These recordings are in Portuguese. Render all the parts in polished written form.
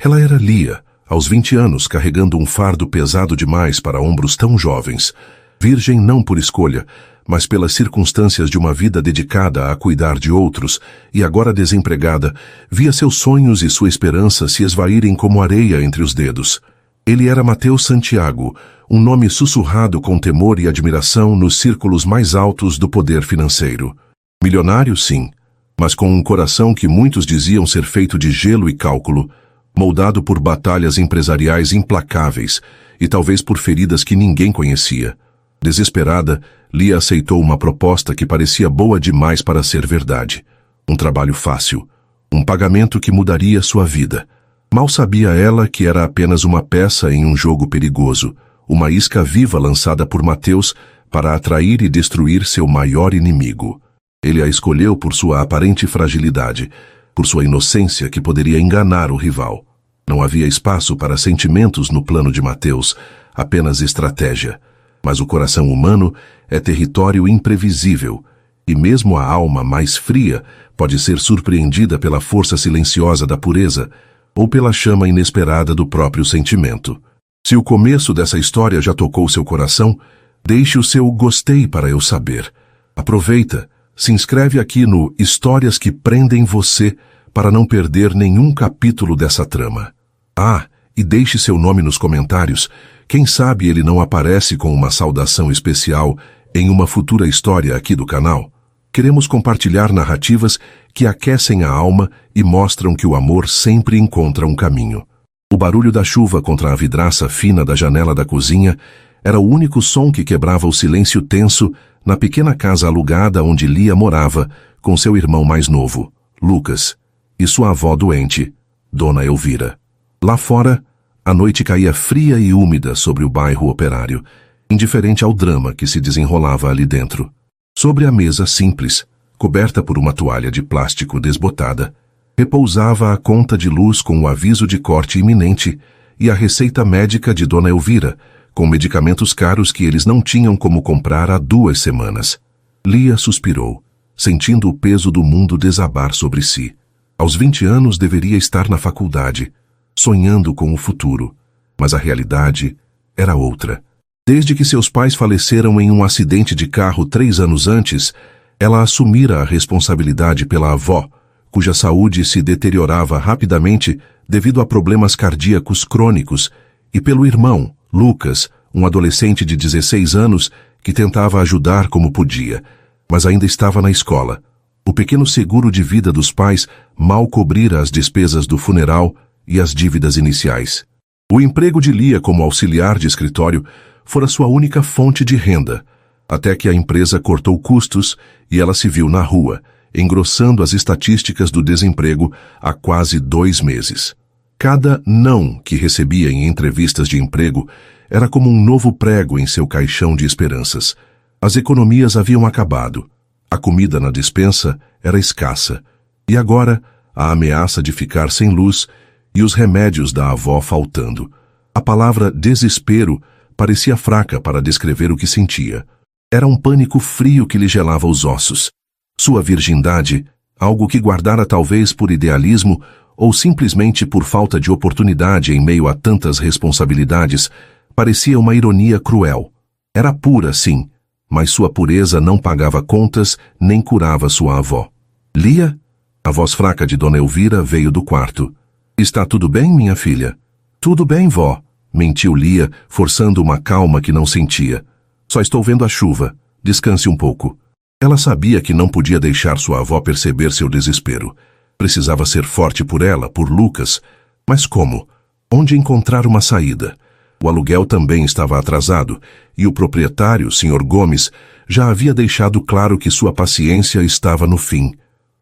Ela era Lia, aos 20 anos, carregando um fardo pesado demais para ombros tão jovens. Virgem não por escolha, mas pelas circunstâncias de uma vida dedicada a cuidar de outros, e agora desempregada, via seus sonhos e sua esperança se esvaírem como areia entre os dedos. Ele era Mateus Santiago, um nome sussurrado com temor e admiração nos círculos mais altos do poder financeiro. Milionário, sim, mas com um coração que muitos diziam ser feito de gelo e cálculo, moldado por batalhas empresariais implacáveis e talvez por feridas que ninguém conhecia. Desesperada, Lia aceitou uma proposta que parecia boa demais para ser verdade. Um trabalho fácil, um pagamento que mudaria sua vida. Mal sabia ela que era apenas uma peça em um jogo perigoso, uma isca viva lançada por Mateus para atrair e destruir seu maior inimigo. Ele a escolheu por sua aparente fragilidade, por sua inocência que poderia enganar o rival. Não havia espaço para sentimentos no plano de Mateus, apenas estratégia. Mas o coração humano é território imprevisível, e mesmo a alma mais fria pode ser surpreendida pela força silenciosa da pureza ou pela chama inesperada do próprio sentimento. Se o começo dessa história já tocou seu coração, deixe o seu gostei para eu saber. Aproveita, se inscreve aqui no Histórias que Prendem Você para não perder nenhum capítulo dessa trama. Ah, e deixe seu nome nos comentários. Quem sabe ele não aparece com uma saudação especial em uma futura história aqui do canal. Queremos compartilhar narrativas que aquecem a alma e mostram que o amor sempre encontra um caminho. O barulho da chuva contra a vidraça fina da janela da cozinha era o único som que quebrava o silêncio tenso na pequena casa alugada onde Lia morava com seu irmão mais novo, Lucas, e sua avó doente, Dona Elvira. Lá fora, a noite caía fria e úmida sobre o bairro operário, indiferente ao drama que se desenrolava ali dentro. Sobre a mesa simples, coberta por uma toalha de plástico desbotada, repousava a conta de luz com o aviso de corte iminente e a receita médica de Dona Elvira, com medicamentos caros que eles não tinham como comprar há 2 semanas. Lia suspirou, sentindo o peso do mundo desabar sobre si. Aos 20 anos deveria estar na faculdade, sonhando com o futuro, mas a realidade era outra. Desde que seus pais faleceram em um acidente de carro 3 anos antes, ela assumira a responsabilidade pela avó, cuja saúde se deteriorava rapidamente devido a problemas cardíacos crônicos, e pelo irmão, Lucas, um adolescente de 16 anos que tentava ajudar como podia, mas ainda estava na escola. O pequeno seguro de vida dos pais mal cobrira as despesas do funeral e as dívidas iniciais. O emprego de Lia como auxiliar de escritório fora sua única fonte de renda, até que a empresa cortou custos e ela se viu na rua, engrossando as estatísticas do desemprego há quase 2 meses. Cada não que recebia em entrevistas de emprego era como um novo prego em seu caixão de esperanças. As economias haviam acabado, a comida na despensa era escassa, e agora a ameaça de ficar sem luz e os remédios da avó faltando. A palavra desespero parecia fraca para descrever o que sentia. Era um pânico frio que lhe gelava os ossos. Sua virgindade, algo que guardara talvez por idealismo ou simplesmente por falta de oportunidade em meio a tantas responsabilidades, parecia uma ironia cruel. Era pura, sim, mas sua pureza não pagava contas nem curava sua avó. Lia? A voz fraca de Dona Elvira veio do quarto. Está tudo bem, minha filha? Tudo bem, vó, mentiu Lia, forçando uma calma que não sentia. Só estou vendo a chuva. Descanse um pouco. Ela sabia que não podia deixar sua avó perceber seu desespero. Precisava ser forte por ela, por Lucas. Mas como? Onde encontrar uma saída? O aluguel também estava atrasado, e o proprietário, Sr. Gomes, já havia deixado claro que sua paciência estava no fim.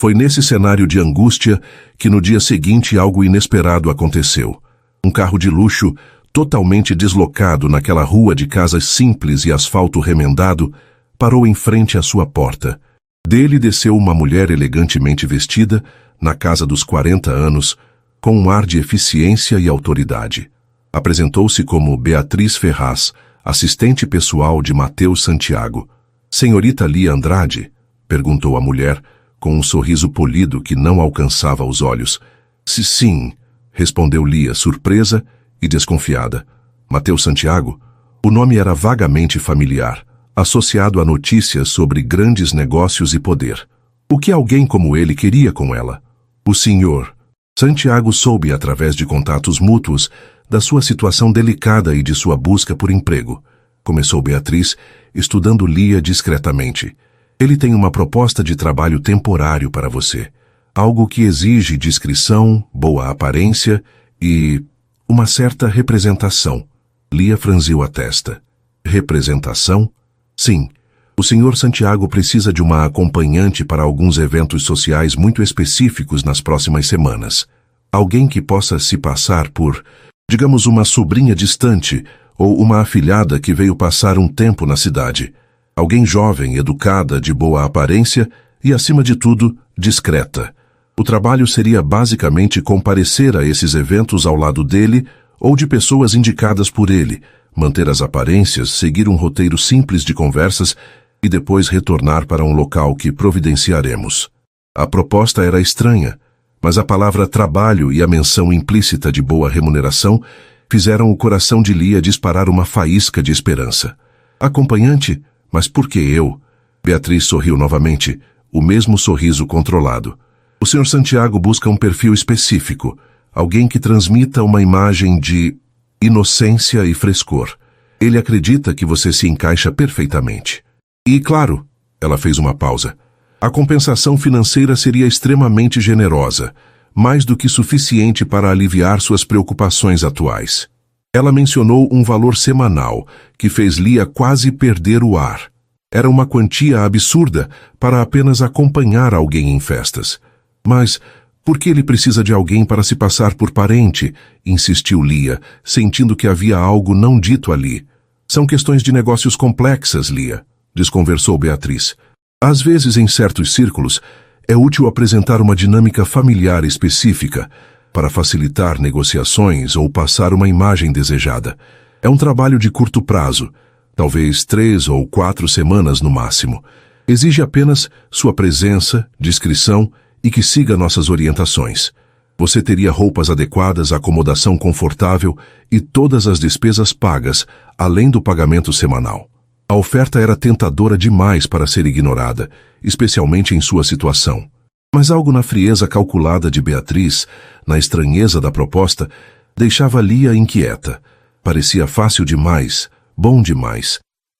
Foi nesse cenário de angústia que no dia seguinte algo inesperado aconteceu. Um carro de luxo, totalmente deslocado naquela rua de casas simples e asfalto remendado, parou em frente à sua porta. Dele desceu uma mulher elegantemente vestida, na casa dos 40 anos, com um ar de eficiência e autoridade. Apresentou-se como Beatriz Ferraz, assistente pessoal de Mateus Santiago. Senhorita Lia Andrade? Perguntou a mulher, com um sorriso polido que não alcançava os olhos. Sim, respondeu Lia, surpresa e desconfiada. Mateus Santiago? O nome era vagamente familiar, associado a notícias sobre grandes negócios e poder. O que alguém como ele queria com ela? O senhor Santiago soube, através de contatos mútuos, da sua situação delicada e de sua busca por emprego. Começou Beatriz, estudando Lia discretamente. Ele tem uma proposta de trabalho temporário para você. Algo que exige discrição, boa aparência e uma certa representação. Lia franziu a testa. Representação? Sim. O senhor Santiago precisa de uma acompanhante para alguns eventos sociais muito específicos nas próximas semanas. Alguém que possa se passar por, digamos, uma sobrinha distante ou uma afilhada que veio passar um tempo na cidade. Alguém jovem, educada, de boa aparência e, acima de tudo, discreta. O trabalho seria basicamente comparecer a esses eventos ao lado dele ou de pessoas indicadas por ele, manter as aparências, seguir um roteiro simples de conversas e depois retornar para um local que providenciaremos. A proposta era estranha, mas a palavra trabalho e a menção implícita de boa remuneração fizeram o coração de Lia disparar uma faísca de esperança. Acompanhante? Mas por que eu? Beatriz sorriu novamente, o mesmo sorriso controlado. O Sr. Santiago busca um perfil específico, alguém que transmita uma imagem de inocência e frescor. Ele acredita que você se encaixa perfeitamente. E, claro, ela fez uma pausa, a compensação financeira seria extremamente generosa, mais do que suficiente para aliviar suas preocupações atuais. Ela mencionou um valor semanal, que fez Lia quase perder o ar. Era uma quantia absurda para apenas acompanhar alguém em festas. Mas por que ele precisa de alguém para se passar por parente? Insistiu Lia, sentindo que havia algo não dito ali. São questões de negócios complexas, Lia, desconversou Beatriz. Às vezes, em certos círculos, é útil apresentar uma dinâmica familiar específica para facilitar negociações ou passar uma imagem desejada. É um trabalho de curto prazo, talvez 3 ou 4 semanas no máximo. Exige apenas sua presença, discrição e que siga nossas orientações. Você teria roupas adequadas, acomodação confortável e todas as despesas pagas, além do pagamento semanal. A oferta era tentadora demais para ser ignorada, especialmente em sua situação. Mas algo na frieza calculada de Beatriz, na estranheza da proposta, deixava Lia inquieta. Parecia fácil demais, bom demais.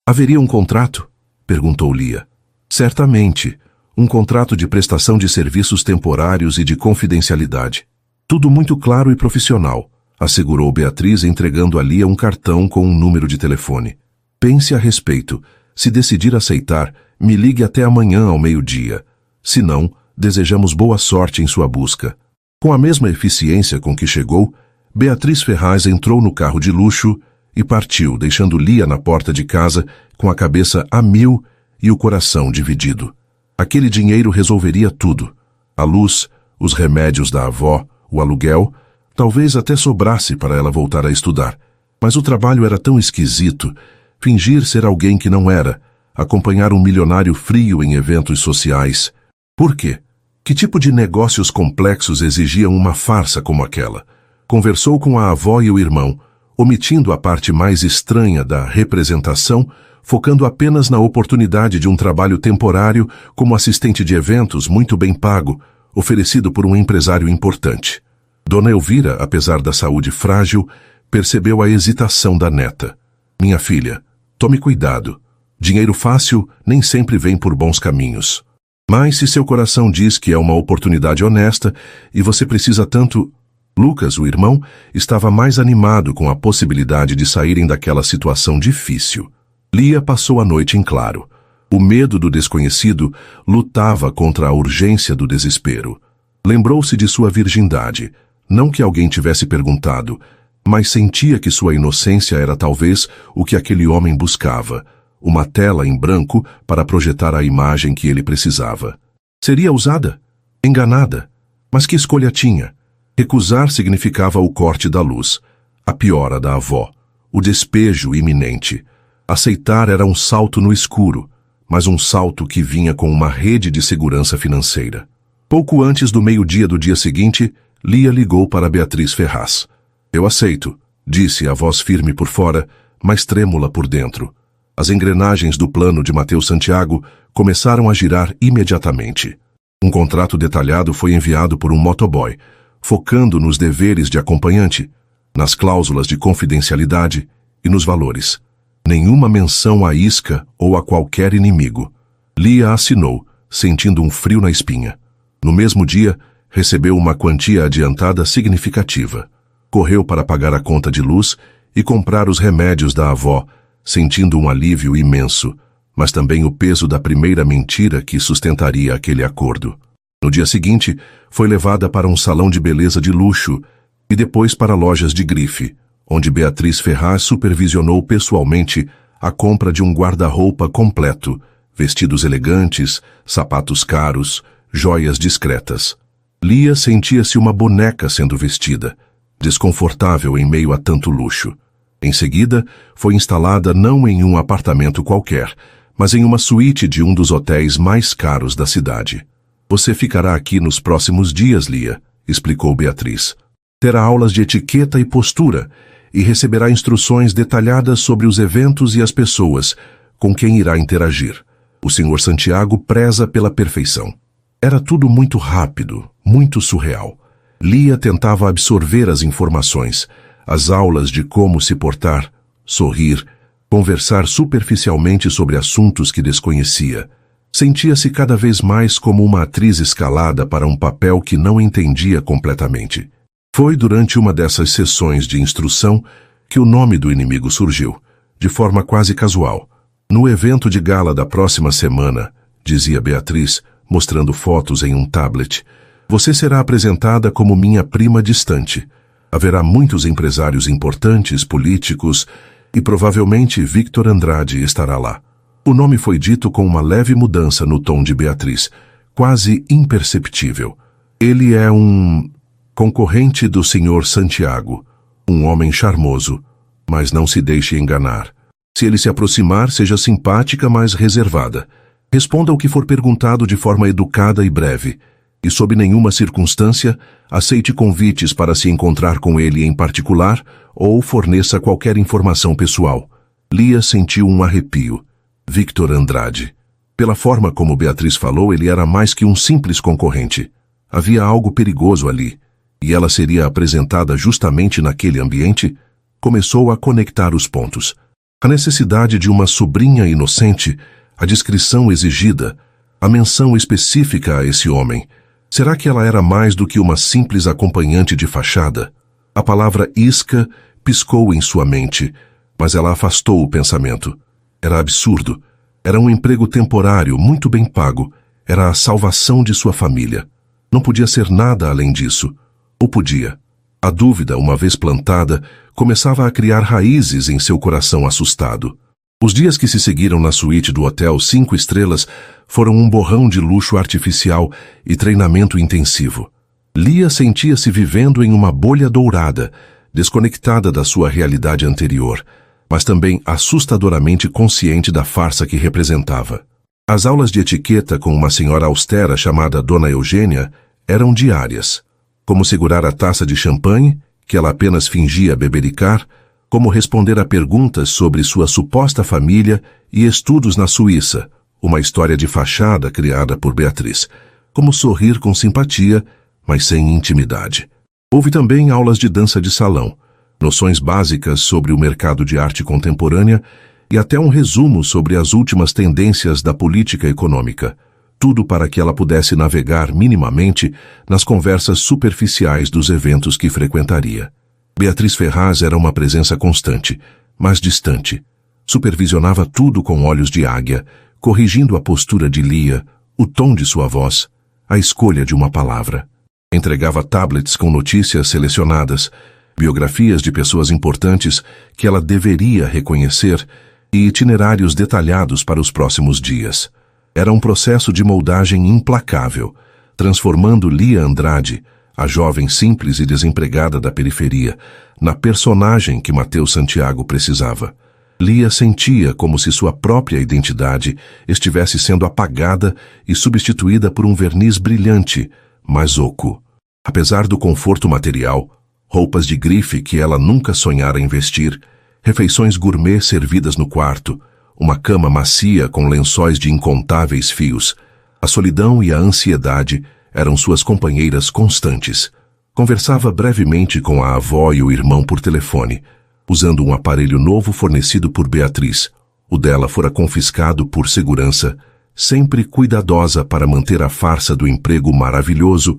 Haveria um contrato? Perguntou Lia. Certamente, um contrato de prestação de serviços temporários e de confidencialidade. Tudo muito claro e profissional, assegurou Beatriz, entregando a Lia um cartão com um número de telefone. Pense a respeito. Se decidir aceitar, me ligue até amanhã ao meio-dia. Se não, desejamos boa sorte em sua busca. Com a mesma eficiência com que chegou, Beatriz Ferraz entrou no carro de luxo e partiu, deixando Lia na porta de casa com a cabeça a mil e o coração dividido. Aquele dinheiro resolveria tudo. A luz, os remédios da avó, o aluguel, talvez até sobrasse para ela voltar a estudar. Mas o trabalho era tão esquisito. Fingir ser alguém que não era, acompanhar um milionário frio em eventos sociais. Por quê? Que tipo de negócios complexos exigiam uma farsa como aquela? Conversou com a avó e o irmão, omitindo a parte mais estranha da representação, focando apenas na oportunidade de um trabalho temporário como assistente de eventos muito bem pago, oferecido por um empresário importante. Dona Elvira, apesar da saúde frágil, percebeu a hesitação da neta. Minha filha, tome cuidado. Dinheiro fácil nem sempre vem por bons caminhos. Mas se seu coração diz que é uma oportunidade honesta e você precisa tanto... Lucas, o irmão, estava mais animado com a possibilidade de saírem daquela situação difícil. Lia passou a noite em claro. O medo do desconhecido lutava contra a urgência do desespero. Lembrou-se de sua virgindade. Não que alguém tivesse perguntado, mas sentia que sua inocência era talvez o que aquele homem buscava. Uma tela em branco para projetar a imagem que ele precisava. Seria usada? Enganada? Mas que escolha tinha? Recusar significava o corte da luz, a piora da avó, o despejo iminente. Aceitar era um salto no escuro, mas um salto que vinha com uma rede de segurança financeira. Pouco antes do meio-dia do dia seguinte, Lia ligou para Beatriz Ferraz. Eu aceito, disse a voz firme por fora, mas trêmula por dentro. As engrenagens do plano de Matheus Santiago começaram a girar imediatamente. Um contrato detalhado foi enviado por um motoboy, focando nos deveres de acompanhante, nas cláusulas de confidencialidade e nos valores. Nenhuma menção à isca ou a qualquer inimigo. Lia assinou, sentindo um frio na espinha. No mesmo dia, recebeu uma quantia adiantada significativa. Correu para pagar a conta de luz e comprar os remédios da avó, sentindo um alívio imenso, mas também o peso da primeira mentira que sustentaria aquele acordo. No dia seguinte, foi levada para um salão de beleza de luxo e depois para lojas de grife, onde Beatriz Ferraz supervisionou pessoalmente a compra de um guarda-roupa completo, vestidos elegantes, sapatos caros, joias discretas. Lia sentia-se uma boneca sendo vestida, desconfortável em meio a tanto luxo. Em seguida, foi instalada não em um apartamento qualquer, mas em uma suíte de um dos hotéis mais caros da cidade. Você ficará aqui nos próximos dias, Lia, explicou Beatriz. Terá aulas de etiqueta e postura e receberá instruções detalhadas sobre os eventos e as pessoas com quem irá interagir. O Sr. Santiago preza pela perfeição. Era tudo muito rápido, muito surreal. Lia tentava absorver as informações, as aulas de como se portar, sorrir, conversar superficialmente sobre assuntos que desconhecia. Sentia-se cada vez mais como uma atriz escalada para um papel que não entendia completamente. Foi durante uma dessas sessões de instrução que o nome do inimigo surgiu, de forma quase casual. No evento de gala da próxima semana, dizia Beatriz, mostrando fotos em um tablet, você será apresentada como minha prima distante. Haverá muitos empresários importantes, políticos, e provavelmente Victor Andrade estará lá. O nome foi dito com uma leve mudança no tom de Beatriz, quase imperceptível. Ele é um concorrente do Sr. Santiago, um homem charmoso, mas não se deixe enganar. Se ele se aproximar, seja simpática, mas reservada. Responda ao que for perguntado de forma educada e breve, e sob nenhuma circunstância, aceite convites para se encontrar com ele em particular ou forneça qualquer informação pessoal. Lia sentiu um arrepio. Victor Andrade. Pela forma como Beatriz falou, ele era mais que um simples concorrente. Havia algo perigoso ali, e ela seria apresentada justamente naquele ambiente. Começou a conectar os pontos. A necessidade de uma sobrinha inocente, a descrição exigida, a menção específica a esse homem. Será que ela era mais do que uma simples acompanhante de fachada? A palavra isca piscou em sua mente, mas ela afastou o pensamento. Era absurdo. Era um emprego temporário, muito bem pago. Era a salvação de sua família. Não podia ser nada além disso. Ou podia? A dúvida, uma vez plantada, começava a criar raízes em seu coração assustado. Os dias que se seguiram na suíte do Hotel 5 Estrelas foram um borrão de luxo artificial e treinamento intensivo. Lia sentia-se vivendo em uma bolha dourada, desconectada da sua realidade anterior, mas também assustadoramente consciente da farsa que representava. As aulas de etiqueta com uma senhora austera chamada Dona Eugênia eram diárias. Como segurar a taça de champanhe, que ela apenas fingia bebericar, como responder a perguntas sobre sua suposta família e estudos na Suíça, uma história de fachada criada por Beatriz, como sorrir com simpatia, mas sem intimidade. Houve também aulas de dança de salão, noções básicas sobre o mercado de arte contemporânea e até um resumo sobre as últimas tendências da política econômica, tudo para que ela pudesse navegar minimamente nas conversas superficiais dos eventos que frequentaria. Beatriz Ferraz era uma presença constante, mas distante. Supervisionava tudo com olhos de águia, corrigindo a postura de Lia, o tom de sua voz, a escolha de uma palavra. Entregava tablets com notícias selecionadas, biografias de pessoas importantes que ela deveria reconhecer e itinerários detalhados para os próximos dias. Era um processo de moldagem implacável, transformando Lia Andrade, a jovem simples e desempregada da periferia, na personagem que Matheus Santiago precisava. Lia sentia como se sua própria identidade estivesse sendo apagada e substituída por um verniz brilhante, mas oco. Apesar do conforto material, roupas de grife que ela nunca sonhara em vestir, refeições gourmet servidas no quarto, uma cama macia com lençóis de incontáveis fios, a solidão e a ansiedade eram suas companheiras constantes. Conversava brevemente com a avó e o irmão por telefone, usando um aparelho novo fornecido por Beatriz. O dela fora confiscado por segurança, sempre cuidadosa para manter a farsa do emprego maravilhoso,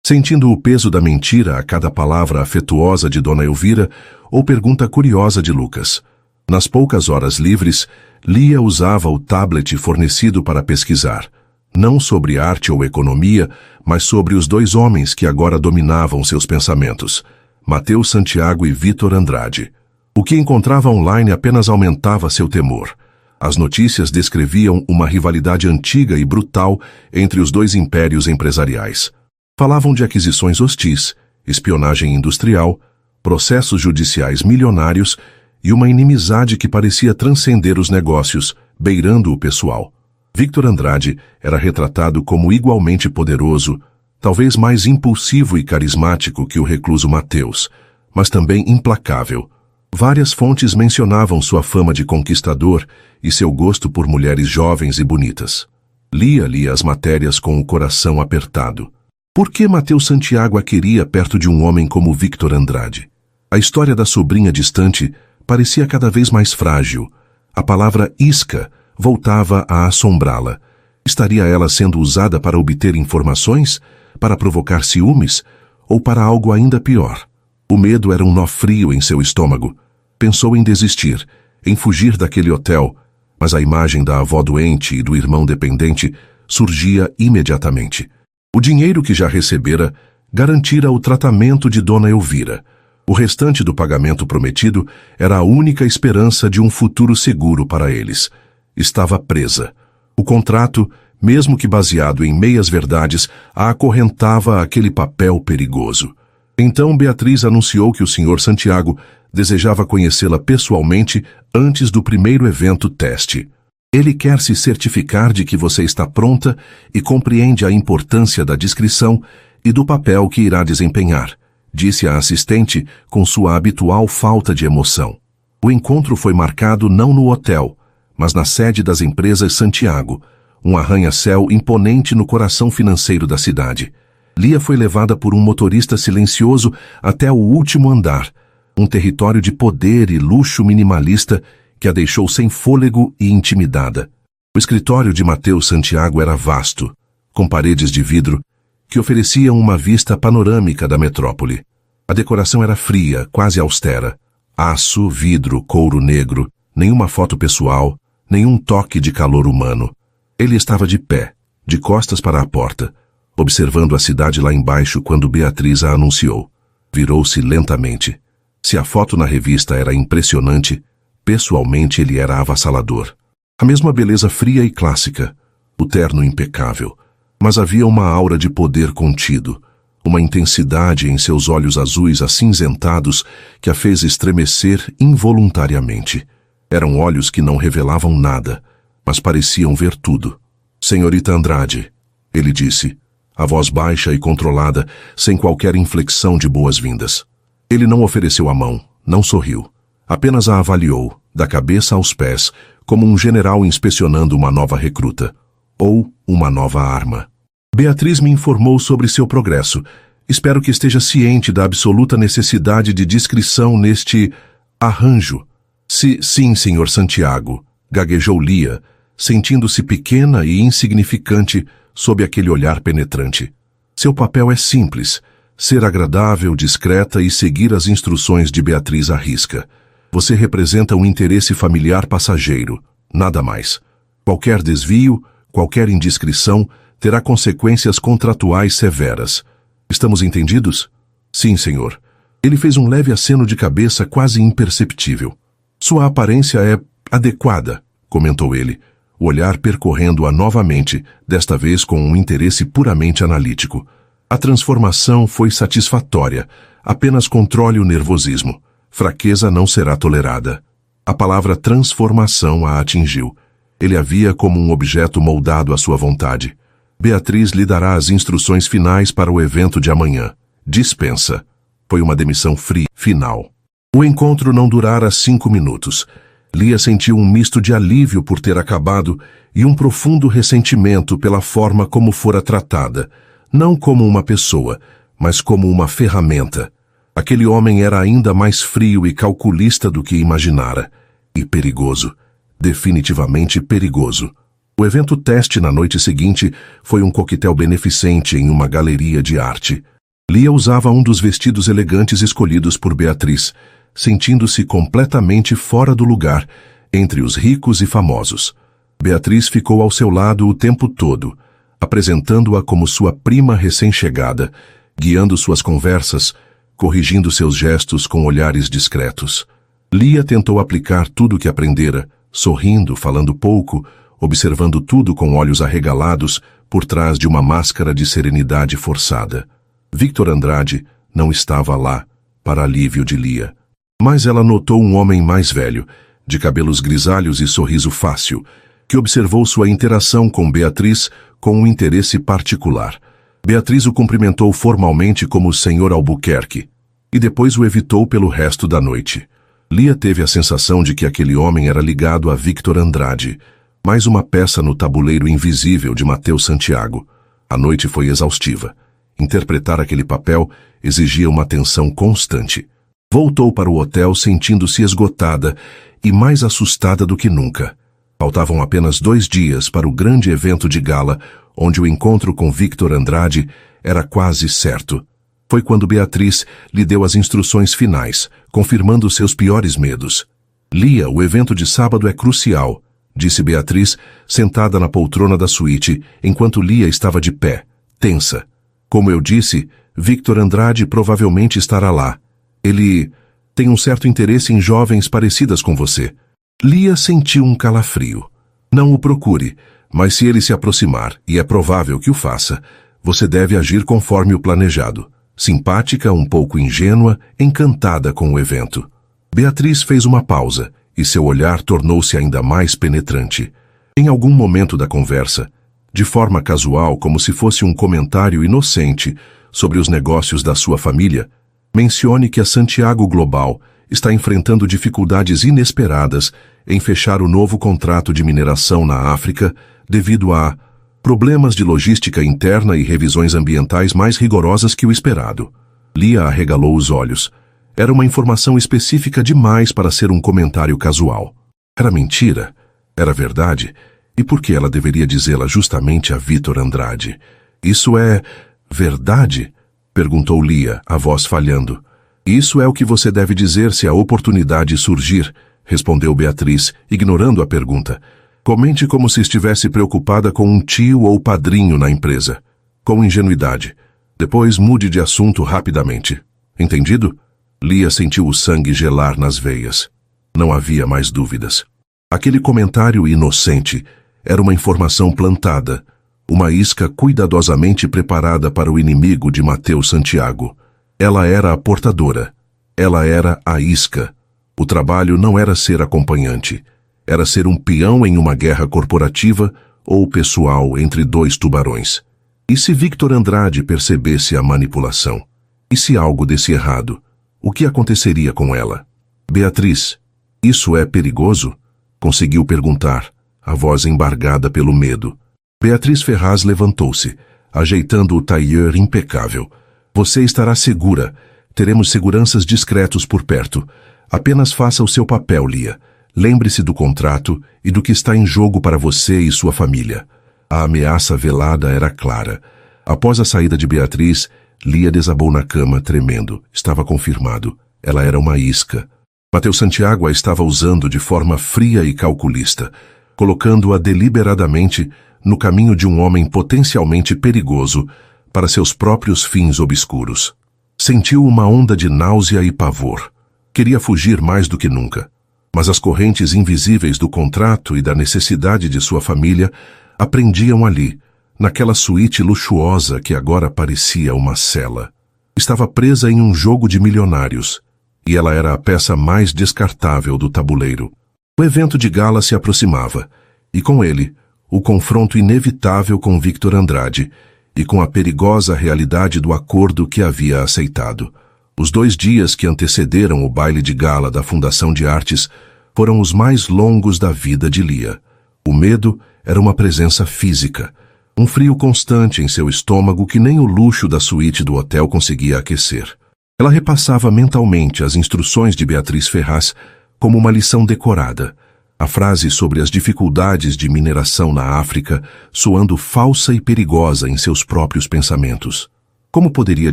sentindo o peso da mentira a cada palavra afetuosa de Dona Elvira ou pergunta curiosa de Lucas. Nas poucas horas livres, Lia usava o tablet fornecido para pesquisar, não sobre arte ou economia, mas sobre os dois homens que agora dominavam seus pensamentos, Matheus Santiago e Vítor Andrade. O que encontrava online apenas aumentava seu temor. As notícias descreviam uma rivalidade antiga e brutal entre os dois impérios empresariais. Falavam de aquisições hostis, espionagem industrial, processos judiciais milionários e uma inimizade que parecia transcender os negócios, beirando o pessoal. Vítor Andrade era retratado como igualmente poderoso, talvez mais impulsivo e carismático que o recluso Matheus, mas também implacável. Várias fontes mencionavam sua fama de conquistador e seu gosto por mulheres jovens e bonitas. Lia as matérias com o coração apertado. Por que Matheus Santiago a queria perto de um homem como Vítor Andrade? A história da sobrinha distante parecia cada vez mais frágil. A palavra isca voltava a assombrá-la. Estaria ela sendo usada para obter informações? Para provocar ciúmes? Ou para algo ainda pior? O medo era um nó frio em seu estômago. Pensou em desistir, em fugir daquele hotel, mas a imagem da avó doente e do irmão dependente surgia imediatamente. O dinheiro que já recebera garantira o tratamento de Dona Elvira. O restante do pagamento prometido era a única esperança de um futuro seguro para eles. Estava presa. O contrato, mesmo que baseado em meias-verdades, a acorrentava àquele papel perigoso. Então Beatriz anunciou que o Sr. Santiago desejava conhecê-la pessoalmente antes do primeiro evento teste. Ele quer se certificar de que você está pronta e compreende a importância da discrição e do papel que irá desempenhar, disse a assistente com sua habitual falta de emoção. O encontro foi marcado não no hotel, mas na sede das empresas Santiago, um arranha-céu imponente no coração financeiro da cidade. Lia foi levada por um motorista silencioso até o último andar, um território de poder e luxo minimalista que a deixou sem fôlego e intimidada. O escritório de Matheus Santiago era vasto, com paredes de vidro que ofereciam uma vista panorâmica da metrópole. A decoração era fria, quase austera. Aço, vidro, couro negro, nenhuma foto pessoal, nenhum toque de calor humano. Ele estava de pé, de costas para a porta, observando a cidade lá embaixo quando Beatriz a anunciou. Virou-se lentamente. Se a foto na revista era impressionante, pessoalmente ele era avassalador. A mesma beleza fria e clássica, o terno impecável, mas havia uma aura de poder contido, uma intensidade em seus olhos azuis acinzentados que a fez estremecer involuntariamente. Eram olhos que não revelavam nada, mas pareciam ver tudo. Senhorita Andrade, ele disse, a voz baixa e controlada, sem qualquer inflexão de boas-vindas. Ele não ofereceu a mão, não sorriu. Apenas a avaliou, da cabeça aos pés, como um general inspecionando uma nova recruta, ou uma nova arma. Beatriz me informou sobre seu progresso. Espero que esteja ciente da absoluta necessidade de discrição neste arranjo. Sim, Sr. Santiago, gaguejou Lia, sentindo-se pequena e insignificante sob aquele olhar penetrante. Seu papel é simples, ser agradável, discreta e seguir as instruções de Beatriz à risca. Você representa um interesse familiar passageiro, nada mais. Qualquer desvio, qualquer indiscrição terá consequências contratuais severas. Estamos entendidos? Sim, senhor. Ele fez um leve aceno de cabeça quase imperceptível. Sua aparência é adequada, comentou ele, o olhar percorrendo-a novamente, desta vez com um interesse puramente analítico. A transformação foi satisfatória. Apenas controle o nervosismo. Fraqueza não será tolerada. A palavra transformação a atingiu. Ele a via como um objeto moldado à sua vontade. Beatriz lhe dará as instruções finais para o evento de amanhã, Dispensa. Foi uma demissão fria, final. O encontro não durara 5 minutos. Lia sentiu um misto de alívio por ter acabado e um profundo ressentimento pela forma como fora tratada, não como uma pessoa, mas como uma ferramenta. Aquele homem era ainda mais frio e calculista do que imaginara. E perigoso. Definitivamente perigoso. O evento teste na noite seguinte foi um coquetel beneficente em uma galeria de arte. Lia usava um dos vestidos elegantes escolhidos por Beatriz, sentindo-se completamente fora do lugar, entre os ricos e famosos. Beatriz ficou ao seu lado o tempo todo, apresentando-a como sua prima recém-chegada, guiando suas conversas, corrigindo seus gestos com olhares discretos. Lia tentou aplicar tudo o que aprendera, sorrindo, falando pouco, observando tudo com olhos arregalados por trás de uma máscara de serenidade forçada. Victor Andrade não estava lá, para alívio de Lia. Mas ela notou um homem mais velho, de cabelos grisalhos e sorriso fácil, que observou sua interação com Beatriz com um interesse particular. Beatriz o cumprimentou formalmente como Sr. Albuquerque, e depois o evitou pelo resto da noite. Lia teve a sensação de que aquele homem era ligado a Victor Andrade, mais uma peça no tabuleiro invisível de Mateus Santiago. A noite foi exaustiva. Interpretar aquele papel exigia uma atenção constante. Voltou para o hotel sentindo-se esgotada e mais assustada do que nunca. Faltavam apenas 2 dias para o grande evento de gala, onde o encontro com Victor Andrade era quase certo. Foi quando Beatriz lhe deu as instruções finais, confirmando seus piores medos. Lia, o evento de sábado é crucial, disse Beatriz, sentada na poltrona da suíte, enquanto Lia estava de pé, tensa. Como eu disse, Victor Andrade provavelmente estará lá. Ele tem um certo interesse em jovens parecidas com você. Lia sentiu um calafrio. Não o procure, mas se ele se aproximar, e é provável que o faça, você deve agir conforme o planejado. Simpática, um pouco ingênua, encantada com o evento. Beatriz fez uma pausa, e seu olhar tornou-se ainda mais penetrante. Em algum momento da conversa, de forma casual, como se fosse um comentário inocente sobre os negócios da sua família, mencione que a Santiago Global está enfrentando dificuldades inesperadas em fechar o novo contrato de mineração na África devido a problemas de logística interna e revisões ambientais mais rigorosas que o esperado. Lia arregalou os olhos. Era uma informação específica demais para ser um comentário casual. Era mentira? Era verdade? E por que ela deveria dizê-la justamente a Victor Andrade? Isso é verdade? Perguntou Lia, a voz falhando. Isso é o que você deve dizer se a oportunidade surgir, respondeu Beatriz, ignorando a pergunta. Comente como se estivesse preocupada com um tio ou padrinho na empresa. Com ingenuidade. Depois mude de assunto rapidamente. Entendido? Lia sentiu o sangue gelar nas veias. Não havia mais dúvidas. Aquele comentário inocente era uma informação plantada, uma isca cuidadosamente preparada para o inimigo de Mateus Santiago. Ela era a portadora. Ela era a isca. O trabalho não era ser acompanhante. Era ser um peão em uma guerra corporativa ou pessoal entre 2 tubarões. E se Victor Andrade percebesse a manipulação? E se algo desse errado? O que aconteceria com ela? Beatriz, isso é perigoso? Conseguiu perguntar, a voz embargada pelo medo. Beatriz Ferraz levantou-se, ajeitando o tailleur impecável. Você estará segura. Teremos seguranças discretos por perto. Apenas faça o seu papel, Lia. Lembre-se do contrato e do que está em jogo para você e sua família. A ameaça velada era clara. Após a saída de Beatriz, Lia desabou na cama, tremendo. Estava confirmado. Ela era uma isca. Mateus Santiago a estava usando de forma fria e calculista, colocando-a deliberadamente no caminho de um homem potencialmente perigoso para seus próprios fins obscuros. Sentiu uma onda de náusea e pavor. Queria fugir mais do que nunca. Mas as correntes invisíveis do contrato e da necessidade de sua família a prendiam ali, naquela suíte luxuosa que agora parecia uma cela. Estava presa em um jogo de milionários, e ela era a peça mais descartável do tabuleiro. O evento de gala se aproximava, e com ele, o confronto inevitável com Victor Andrade, e com a perigosa realidade do acordo que havia aceitado. Os 2 dias que antecederam o baile de gala da Fundação de Artes foram os mais longos da vida de Lia. O medo era uma presença física, um frio constante em seu estômago que nem o luxo da suíte do hotel conseguia aquecer. Ela repassava mentalmente as instruções de Beatriz Ferraz como uma lição decorada, a frase sobre as dificuldades de mineração na África soando falsa e perigosa em seus próprios pensamentos. Como poderia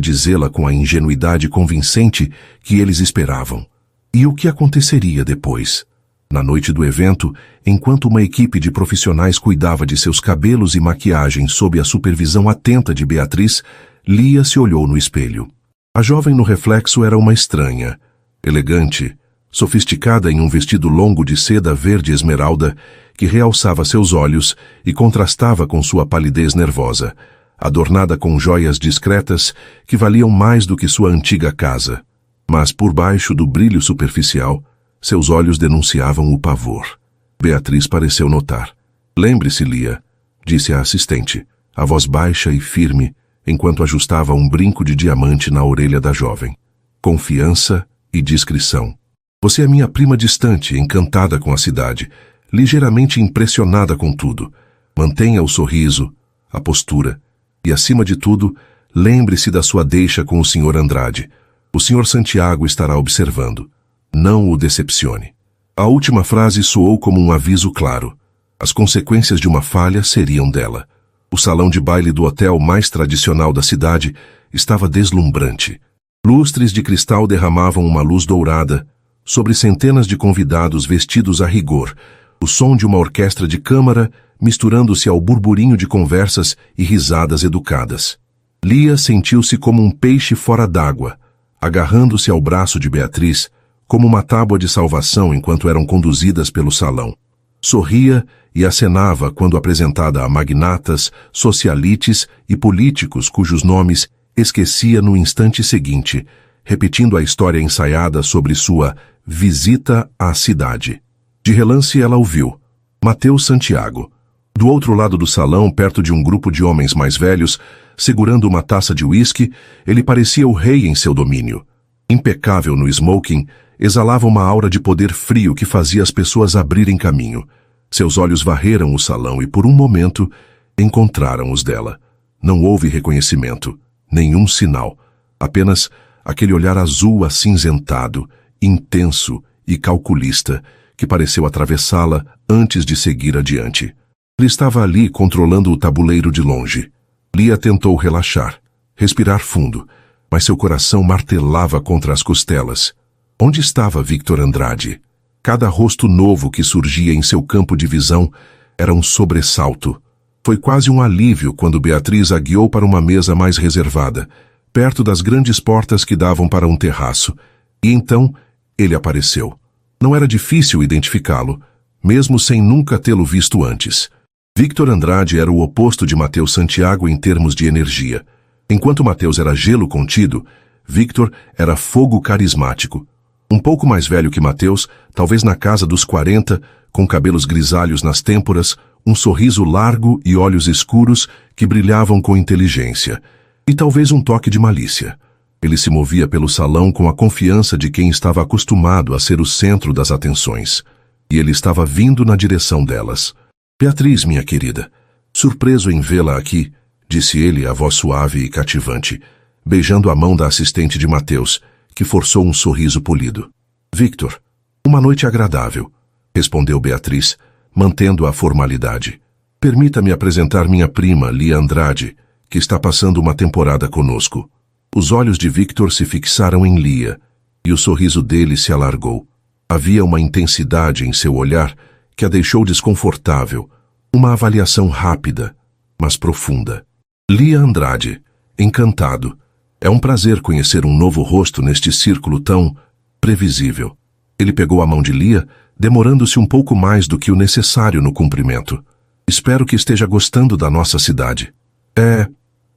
dizê-la com a ingenuidade convincente que eles esperavam? E o que aconteceria depois? Na noite do evento, enquanto uma equipe de profissionais cuidava de seus cabelos e maquiagem sob a supervisão atenta de Beatriz, Lia se olhou no espelho. A jovem no reflexo era uma estranha, elegante, sofisticada em um vestido longo de seda verde esmeralda que realçava seus olhos e contrastava com sua palidez nervosa, adornada com joias discretas que valiam mais do que sua antiga casa. Mas por baixo do brilho superficial, seus olhos denunciavam o pavor. Beatriz pareceu notar. "Lembre-se, Lia", disse a assistente, a voz baixa e firme, enquanto ajustava um brinco de diamante na orelha da jovem. "Confiança e discrição. Você é minha prima distante, encantada com a cidade, ligeiramente impressionada com tudo. Mantenha o sorriso, a postura, e, acima de tudo, lembre-se da sua deixa com o Sr. Andrade. O Sr. Santiago estará observando. Não o decepcione." A última frase soou como um aviso claro. As consequências de uma falha seriam dela. O salão de baile do hotel mais tradicional da cidade estava deslumbrante. Lustres de cristal derramavam uma luz dourada sobre centenas de convidados vestidos a rigor, o som de uma orquestra de câmara misturando-se ao burburinho de conversas e risadas educadas. Lia sentiu-se como um peixe fora d'água, agarrando-se ao braço de Beatriz, como uma tábua de salvação enquanto eram conduzidas pelo salão. Sorria e acenava quando apresentada a magnatas, socialites e políticos cujos nomes esquecia no instante seguinte, repetindo a história ensaiada sobre sua visita à cidade. De relance ela ouviu. Mateus Santiago. Do outro lado do salão, perto de um grupo de homens mais velhos, segurando uma taça de uísque, ele parecia o rei em seu domínio. Impecável no smoking, exalava uma aura de poder frio que fazia as pessoas abrirem caminho. Seus olhos varreram o salão e, por um momento, encontraram os dela. Não houve reconhecimento, nenhum sinal. Apenas aquele olhar azul acinzentado, intenso e calculista, que pareceu atravessá-la antes de seguir adiante. Ele estava ali controlando o tabuleiro de longe. Lia tentou relaxar, respirar fundo, mas seu coração martelava contra as costelas. Onde estava Victor Andrade? Cada rosto novo que surgia em seu campo de visão era um sobressalto. Foi quase um alívio quando Beatriz a guiou para uma mesa mais reservada, perto das grandes portas que davam para um terraço. E então ele apareceu. Não era difícil identificá-lo, mesmo sem nunca tê-lo visto antes. Victor Andrade era o oposto de Mateus Santiago em termos de energia. Enquanto Mateus era gelo contido, Victor era fogo carismático. Um pouco mais velho que Mateus, talvez na casa dos 40, com cabelos grisalhos nas têmporas, um sorriso largo e olhos escuros que brilhavam com inteligência, e talvez um toque de malícia. Ele se movia pelo salão com a confiança de quem estava acostumado a ser o centro das atenções, e ele estava vindo na direção delas. "Beatriz, minha querida, surpreso em vê-la aqui", disse ele, a voz suave e cativante, beijando a mão da assistente de Mateus, que forçou um sorriso polido. "Victor, uma noite agradável", respondeu Beatriz, mantendo a formalidade. "Permita-me apresentar minha prima, Lia Andrade, que está passando uma temporada conosco." Os olhos de Victor se fixaram em Lia, e o sorriso dele se alargou. Havia uma intensidade em seu olhar que a deixou desconfortável, uma avaliação rápida, mas profunda. "Lia Andrade, encantado. É um prazer conhecer um novo rosto neste círculo tão previsível." Ele pegou a mão de Lia, demorando-se um pouco mais do que o necessário no cumprimento. "Espero que esteja gostando da nossa cidade." É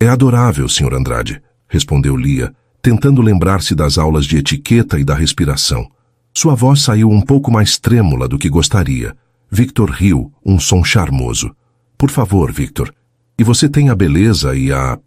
adorável, Sr. Andrade", respondeu Lia, tentando lembrar-se das aulas de etiqueta e da respiração. Sua voz saiu um pouco mais trêmula do que gostaria. Victor riu, um som charmoso. "Por favor, Victor, E você tem a beleza e a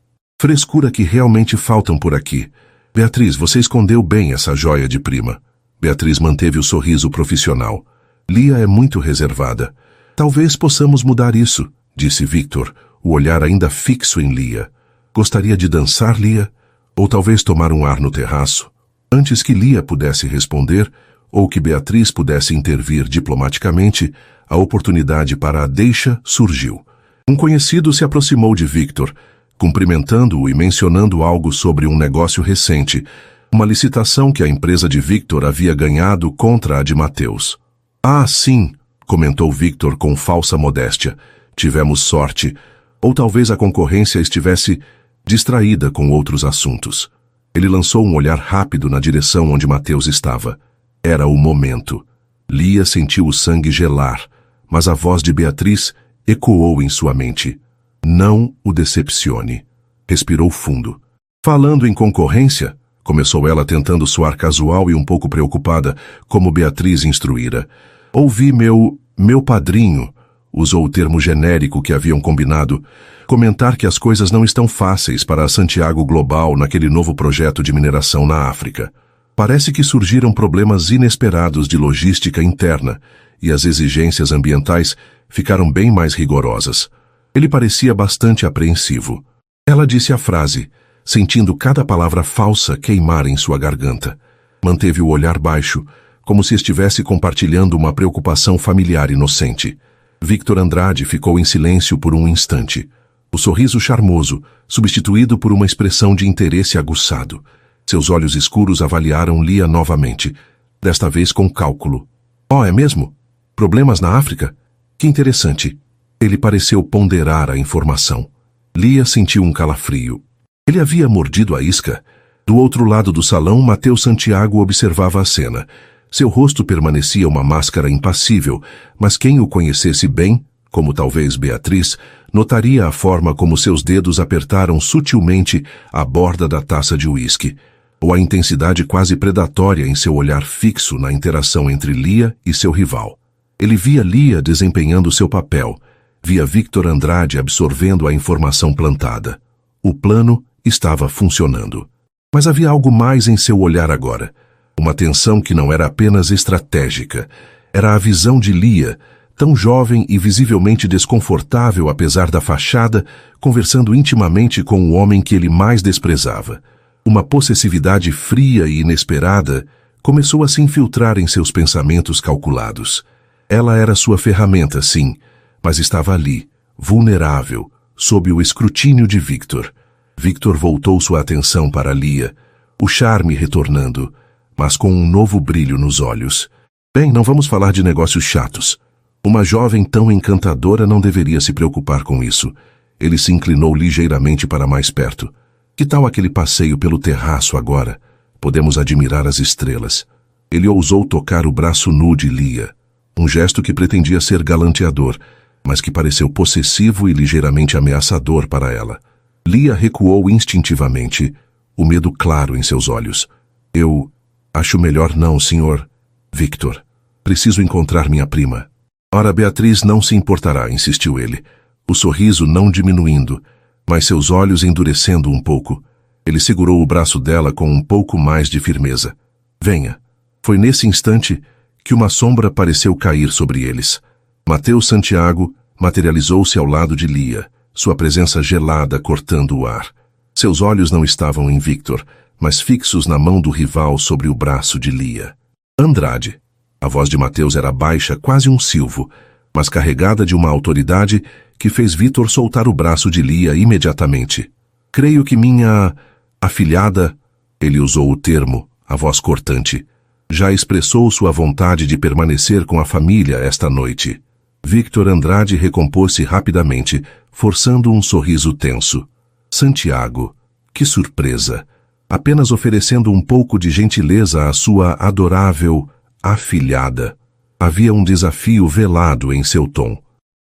frescura que realmente faltam por aqui. Beatriz, você escondeu bem essa joia de prima. Beatriz manteve o sorriso profissional. Lia é muito reservada. Talvez possamos mudar isso, disse Victor, o olhar ainda fixo em Lia. Gostaria de dançar, Lia? Ou talvez tomar um ar no terraço? Antes que Lia pudesse responder, ou que Beatriz pudesse intervir diplomaticamente, a oportunidade para a deixa surgiu. Um conhecido se aproximou de Victor, cumprimentando-o e mencionando algo sobre um negócio recente, uma licitação que a empresa de Victor havia ganhado contra a de Mateus. Ah, sim, comentou Victor com falsa modéstia. Tivemos sorte, ou talvez a concorrência estivesse distraída com outros assuntos. Ele lançou um olhar rápido na direção onde Mateus estava. Era o momento. Lia sentiu o sangue gelar, mas a voz de Beatriz ecoou em sua mente. Não o decepcione. Respirou fundo. Falando em concorrência, começou ela tentando soar casual e um pouco preocupada, como Beatriz instruíra. Ouvi meu padrinho, usou o termo genérico que haviam combinado, comentar que as coisas não estão fáceis para a Santiago Global naquele novo projeto de mineração na África. Parece que surgiram problemas inesperados de logística interna e as exigências ambientais ficaram bem mais rigorosas. Ele parecia bastante apreensivo. Ela disse a frase, sentindo cada palavra falsa queimar em sua garganta. Manteve o olhar baixo, como se estivesse compartilhando uma preocupação familiar inocente. Victor Andrade ficou em silêncio por um instante. O sorriso charmoso, substituído por uma expressão de interesse aguçado. Seus olhos escuros avaliaram Lia novamente, desta vez com cálculo. Oh, é mesmo? Problemas na África? Que interessante. Ele pareceu ponderar a informação. Lia sentiu um calafrio. Ele havia mordido a isca. Do outro lado do salão, Mateus Santiago observava a cena. Seu rosto permanecia uma máscara impassível, mas quem o conhecesse bem, como talvez Beatriz, notaria a forma como seus dedos apertaram sutilmente a borda da taça de uísque, ou a intensidade quase predatória em seu olhar fixo na interação entre Lia e seu rival. Ele via Lia desempenhando seu papel, via Victor Andrade absorvendo a informação plantada. O plano estava funcionando. Mas havia algo mais em seu olhar agora. Uma tensão que não era apenas estratégica. Era a visão de Lia, tão jovem e visivelmente desconfortável apesar da fachada, conversando intimamente com o homem que ele mais desprezava. Uma possessividade fria e inesperada começou a se infiltrar em seus pensamentos calculados. Ela era sua ferramenta, sim, mas estava ali, vulnerável, sob o escrutínio de Victor. Victor voltou sua atenção para Lia, o charme retornando, mas com um novo brilho nos olhos. Bem, não vamos falar de negócios chatos. Uma jovem tão encantadora não deveria se preocupar com isso. Ele se inclinou ligeiramente para mais perto. Que tal aquele passeio pelo terraço agora? Podemos admirar as estrelas. Ele ousou tocar o braço nu de Lia. Um gesto que pretendia ser galanteador, mas que pareceu possessivo e ligeiramente ameaçador para ela. Lia recuou instintivamente, o medo claro em seus olhos. Eu acho melhor não, senhor. Victor, preciso encontrar minha prima. Ora, Beatriz não se importará, insistiu ele, o sorriso não diminuindo, mas seus olhos endurecendo um pouco. Ele segurou o braço dela com um pouco mais de firmeza. Venha. Foi nesse instante que uma sombra pareceu cair sobre eles. Mateus Santiago materializou-se ao lado de Lia, sua presença gelada cortando o ar. Seus olhos não estavam em Victor, mas fixos na mão do rival sobre o braço de Lia. Andrade. A voz de Mateus era baixa, quase um silvo, mas carregada de uma autoridade que fez Victor soltar o braço de Lia imediatamente. Creio que minha afilhada, ele usou o termo, a voz cortante, já expressou sua vontade de permanecer com a família esta noite. Victor Andrade recompôs-se rapidamente, forçando um sorriso tenso. Santiago, que surpresa! Apenas oferecendo um pouco de gentileza à sua adorável afilhada. Havia um desafio velado em seu tom.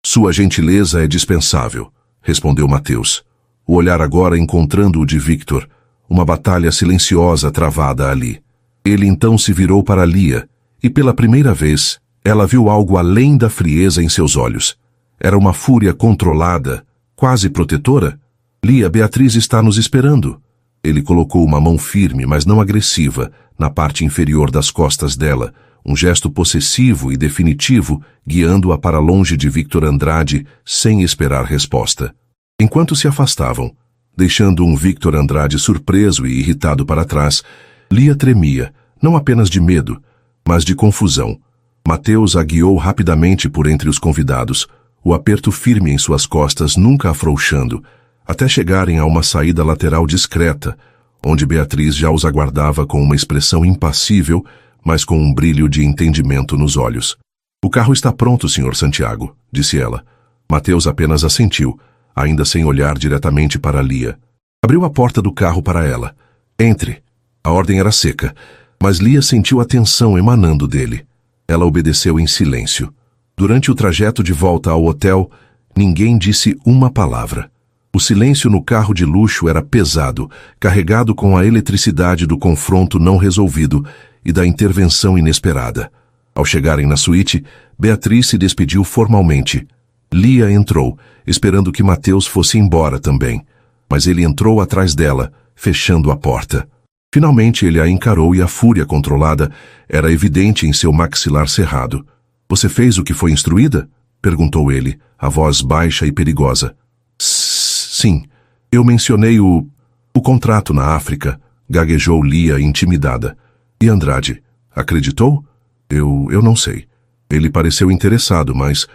Sua gentileza é dispensável, respondeu Mateus. O olhar agora encontrando o de Victor, uma batalha silenciosa travada ali. Ele então se virou para Lia, e pela primeira vez, ela viu algo além da frieza em seus olhos. Era uma fúria controlada, quase protetora. Lia, Beatriz está nos esperando. Ele colocou uma mão firme, mas não agressiva, na parte inferior das costas dela, um gesto possessivo e definitivo, guiando-a para longe de Victor Andrade, sem esperar resposta. Enquanto se afastavam, deixando um Victor Andrade surpreso e irritado para trás, Lia tremia, não apenas de medo, mas de confusão. Mateus a guiou rapidamente por entre os convidados, o aperto firme em suas costas nunca afrouxando, até chegarem a uma saída lateral discreta, onde Beatriz já os aguardava com uma expressão impassível, mas com um brilho de entendimento nos olhos. O carro está pronto, Sr. Santiago, disse ela. Mateus apenas assentiu, ainda sem olhar diretamente para Lia. Abriu a porta do carro para ela. Entre. A ordem era seca, mas Lia sentiu a tensão emanando dele. Ela obedeceu em silêncio. Durante o trajeto de volta ao hotel, ninguém disse uma palavra. O silêncio no carro de luxo era pesado, carregado com a eletricidade do confronto não resolvido e da intervenção inesperada. Ao chegarem na suíte, Beatriz se despediu formalmente. Lia entrou, esperando que Mateus fosse embora também, mas ele entrou atrás dela, fechando a porta. Finalmente ele a encarou e a fúria controlada era evidente em seu maxilar cerrado. Você fez o que foi instruída? Perguntou ele, a voz baixa e perigosa. Sim, eu mencionei o contrato na África, gaguejou Lia intimidada. E Andrade, acreditou? Eu não sei. Ele pareceu interessado, mas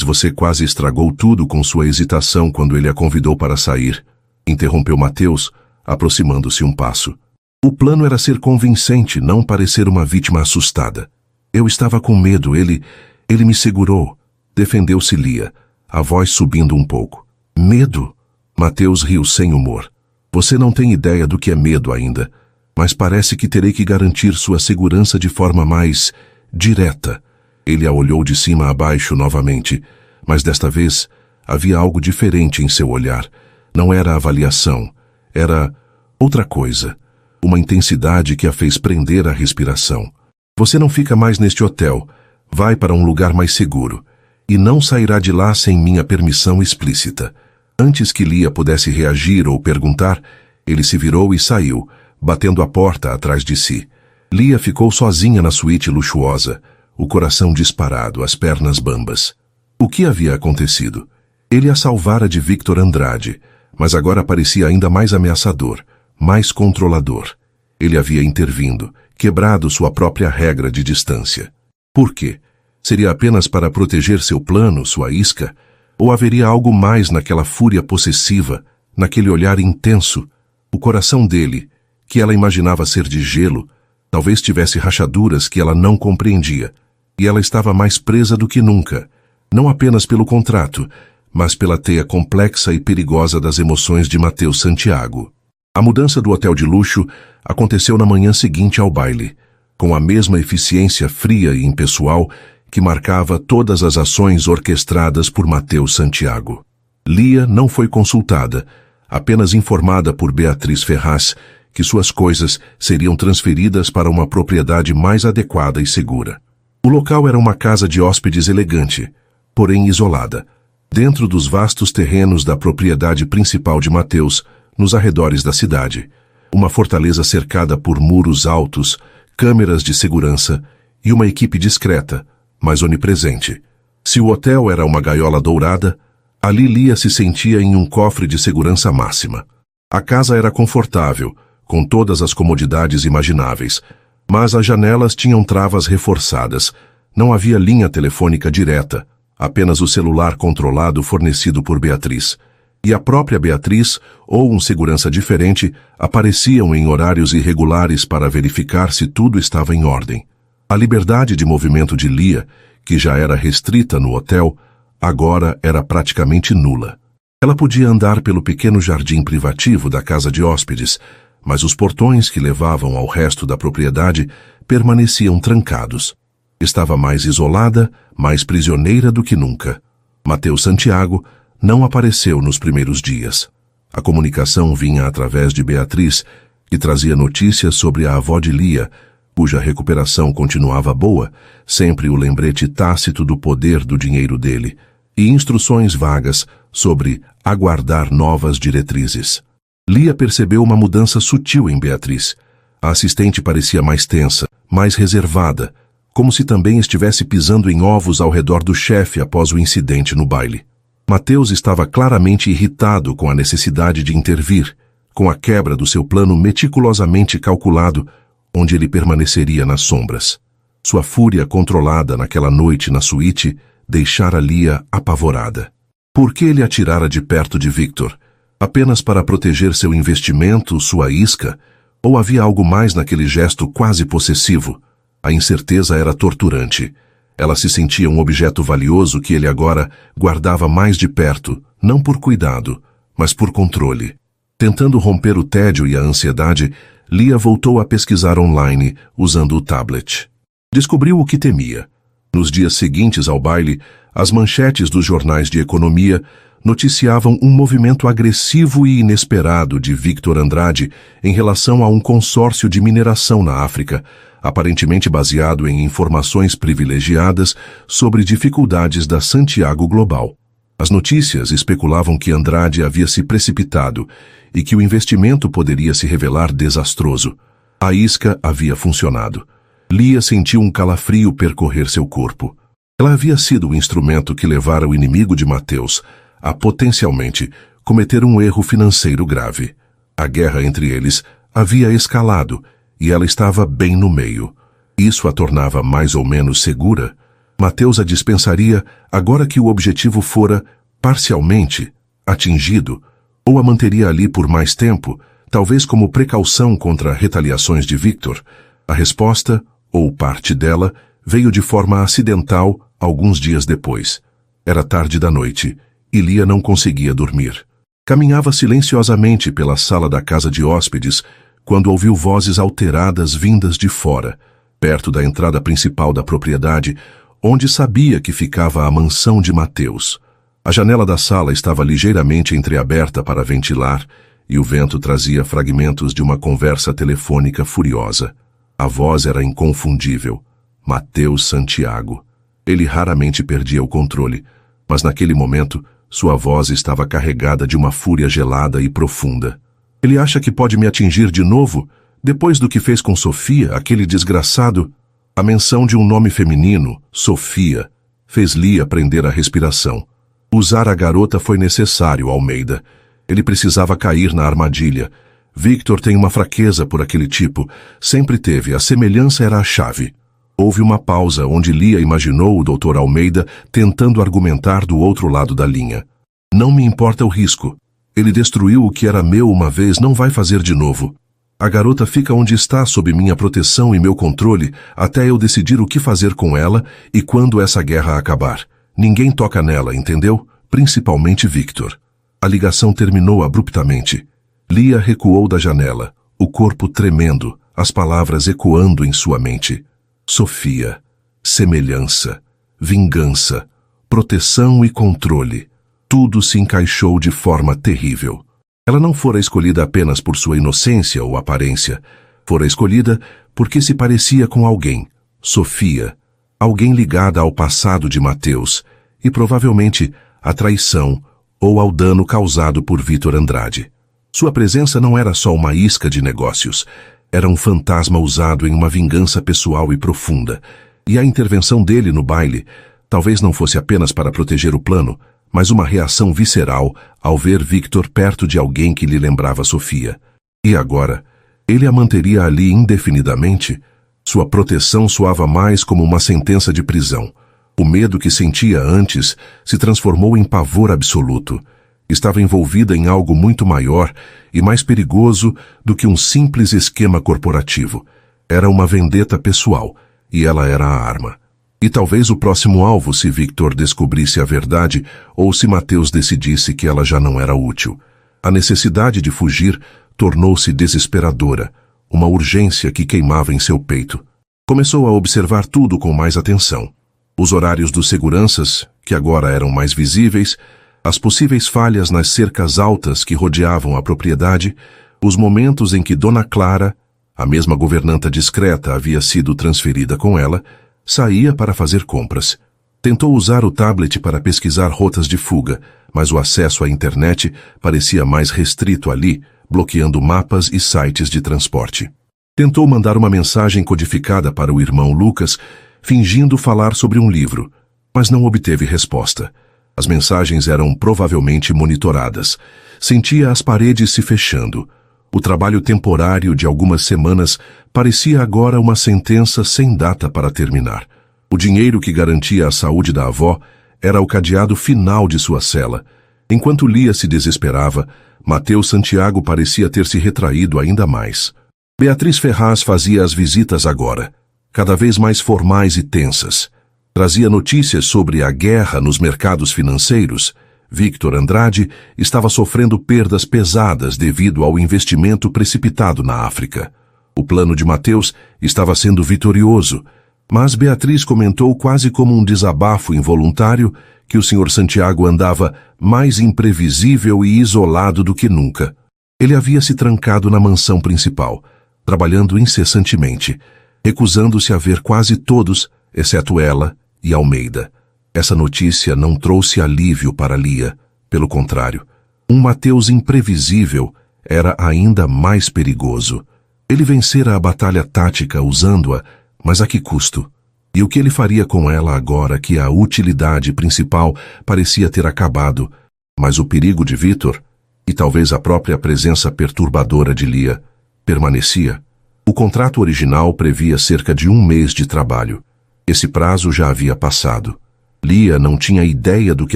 você quase estragou tudo com sua hesitação quando ele a convidou para sair. Interrompeu Mateus, aproximando-se um passo. O plano era ser convincente, não parecer uma vítima assustada. Eu estava com medo, ele me segurou. Defendeu-se Lia, a voz subindo um pouco. Medo? Mateus riu sem humor. Você não tem ideia do que é medo ainda, mas parece que terei que garantir sua segurança de forma mais direta. Ele a olhou de cima a baixo novamente, mas desta vez havia algo diferente em seu olhar. Não era avaliação, era outra coisa. Uma intensidade que a fez prender a respiração. Você não fica mais neste hotel. Vai para um lugar mais seguro. E não sairá de lá sem minha permissão explícita. Antes que Lia pudesse reagir ou perguntar, ele se virou e saiu, batendo a porta atrás de si. Lia ficou sozinha na suíte luxuosa, o coração disparado, as pernas bambas. O que havia acontecido? Ele a salvara de Victor Andrade, mas agora parecia ainda mais ameaçador, mais controlador. Ele havia intervindo, quebrado sua própria regra de distância. Por quê? Seria apenas para proteger seu plano, sua isca? Ou haveria algo mais naquela fúria possessiva, naquele olhar intenso? O coração dele, que ela imaginava ser de gelo, talvez tivesse rachaduras que ela não compreendia, e ela estava mais presa do que nunca, não apenas pelo contrato, mas pela teia complexa e perigosa das emoções de Mateus Santiago. A mudança do hotel de luxo aconteceu na manhã seguinte ao baile, com a mesma eficiência fria e impessoal que marcava todas as ações orquestradas por Mateus Santiago. Lia não foi consultada, apenas informada por Beatriz Ferraz que suas coisas seriam transferidas para uma propriedade mais adequada e segura. O local era uma casa de hóspedes elegante, porém isolada, dentro dos vastos terrenos da propriedade principal de Mateus, nos arredores da cidade. Uma fortaleza cercada por muros altos, câmeras de segurança e uma equipe discreta, mas onipresente. Se o hotel era uma gaiola dourada, ali Lia se sentia em um cofre de segurança máxima. A casa era confortável, com todas as comodidades imagináveis, mas as janelas tinham travas reforçadas, não havia linha telefônica direta, apenas o celular controlado fornecido por Beatriz. E a própria Beatriz, ou um segurança diferente, apareciam em horários irregulares para verificar se tudo estava em ordem. A liberdade de movimento de Lia, que já era restrita no hotel, agora era praticamente nula. Ela podia andar pelo pequeno jardim privativo da casa de hóspedes, mas os portões que levavam ao resto da propriedade permaneciam trancados. Estava mais isolada, mais prisioneira do que nunca. Mateus Santiago não apareceu nos primeiros dias. A comunicação vinha através de Beatriz, que trazia notícias sobre a avó de Lia, cuja recuperação continuava boa, sempre o lembrete tácito do poder do dinheiro dele, e instruções vagas sobre aguardar novas diretrizes. Lia percebeu uma mudança sutil em Beatriz. A assistente parecia mais tensa, mais reservada, como se também estivesse pisando em ovos ao redor do chefe após o incidente no baile. Mateus estava claramente irritado com a necessidade de intervir, com a quebra do seu plano meticulosamente calculado, onde ele permaneceria nas sombras. Sua fúria controlada naquela noite na suíte deixara Lia apavorada. Por que ele a tirara de perto de Victor? Apenas para proteger seu investimento, sua isca? Ou havia algo mais naquele gesto quase possessivo? A incerteza era torturante. Ela se sentia um objeto valioso que ele agora guardava mais de perto, não por cuidado, mas por controle. Tentando romper o tédio e a ansiedade, Lia voltou a pesquisar online, usando o tablet. Descobriu o que temia. Nos dias seguintes ao baile, as manchetes dos jornais de economia noticiavam um movimento agressivo e inesperado de Victor Andrade em relação a um consórcio de mineração na África, aparentemente baseado em informações privilegiadas sobre dificuldades da Santiago Global. As notícias especulavam que Andrade havia se precipitado e que o investimento poderia se revelar desastroso. A isca havia funcionado. Lia sentiu um calafrio percorrer seu corpo. Ela havia sido o instrumento que levara o inimigo de Mateus a, potencialmente, cometer um erro financeiro grave. A guerra entre eles havia escalado e ela estava bem no meio. Isso a tornava mais ou menos segura. Mateus a dispensaria agora que o objetivo fora, parcialmente, atingido, ou a manteria ali por mais tempo, talvez como precaução contra retaliações de Victor. A resposta, ou parte dela, veio de forma acidental alguns dias depois. Era tarde da noite, e Lia não conseguia dormir. Caminhava silenciosamente pela sala da casa de hóspedes, quando ouviu vozes alteradas vindas de fora, perto da entrada principal da propriedade, onde sabia que ficava a mansão de Mateus. A janela da sala estava ligeiramente entreaberta para ventilar, e o vento trazia fragmentos de uma conversa telefônica furiosa. A voz era inconfundível. Mateus Santiago. Ele raramente perdia o controle, mas naquele momento, sua voz estava carregada de uma fúria gelada e profunda. Ele acha que pode me atingir de novo, depois do que fez com Sofia, aquele desgraçado? A menção de um nome feminino, Sofia, fez Lia prender a respiração. Usar a garota foi necessário, Almeida. Ele precisava cair na armadilha. Victor tem uma fraqueza por aquele tipo. Sempre teve, a semelhança era a chave. Houve uma pausa onde Lia imaginou o Dr. Almeida tentando argumentar do outro lado da linha. Não me importa o risco. Ele destruiu o que era meu uma vez, não vai fazer de novo. A garota fica onde está sob minha proteção e meu controle até eu decidir o que fazer com ela e quando essa guerra acabar. Ninguém toca nela, entendeu? Principalmente Victor. A ligação terminou abruptamente. Lia recuou da janela, o corpo tremendo, as palavras ecoando em sua mente. Sofia, semelhança, vingança, proteção e controle. Tudo se encaixou de forma terrível. Ela não fora escolhida apenas por sua inocência ou aparência. Fora escolhida porque se parecia com alguém, Sofia, alguém ligada ao passado de Mateus e provavelmente à traição ou ao dano causado por Victor Andrade. Sua presença não era só uma isca de negócios, era um fantasma usado em uma vingança pessoal e profunda, e a intervenção dele no baile talvez não fosse apenas para proteger o plano, mas uma reação visceral ao ver Victor perto de alguém que lhe lembrava Sofia. E agora, ele a manteria ali indefinidamente? Sua proteção soava mais como uma sentença de prisão. O medo que sentia antes se transformou em pavor absoluto. Estava envolvida em algo muito maior e mais perigoso do que um simples esquema corporativo. Era uma vendetta pessoal, e ela era a arma. E talvez o próximo alvo se Victor descobrisse a verdade ou se Mateus decidisse que ela já não era útil. A necessidade de fugir tornou-se desesperadora, uma urgência que queimava em seu peito. Começou a observar tudo com mais atenção. Os horários dos seguranças, que agora eram mais visíveis, as possíveis falhas nas cercas altas que rodeavam a propriedade, os momentos em que Dona Clara, a mesma governanta discreta havia sido transferida com ela, saía para fazer compras. Tentou usar o tablet para pesquisar rotas de fuga, mas o acesso à internet parecia mais restrito ali, bloqueando mapas e sites de transporte. Tentou mandar uma mensagem codificada para o irmão Lucas, fingindo falar sobre um livro, mas não obteve resposta. As mensagens eram provavelmente monitoradas. Sentia as paredes se fechando. O trabalho temporário de algumas semanas parecia agora uma sentença sem data para terminar. O dinheiro que garantia a saúde da avó era o cadeado final de sua cela. Enquanto Lia se desesperava, Mateus Santiago parecia ter se retraído ainda mais. Beatriz Ferraz fazia as visitas agora, cada vez mais formais e tensas. Trazia notícias sobre a guerra nos mercados financeiros. Victor Andrade estava sofrendo perdas pesadas devido ao investimento precipitado na África. O plano de Mateus estava sendo vitorioso, mas Beatriz comentou quase como um desabafo involuntário que o Sr. Santiago andava mais imprevisível e isolado do que nunca. Ele havia se trancado na mansão principal, trabalhando incessantemente, recusando-se a ver quase todos, exceto ela e Almeida. Essa notícia não trouxe alívio para Lia. Pelo contrário, um Mateus imprevisível era ainda mais perigoso. Ele vencera a batalha tática usando-a, mas a que custo? E o que ele faria com ela agora que a utilidade principal parecia ter acabado? Mas o perigo de Victor, e talvez a própria presença perturbadora de Lia, permanecia. O contrato original previa cerca de 1 mês de trabalho. Esse prazo já havia passado. Lia não tinha ideia do que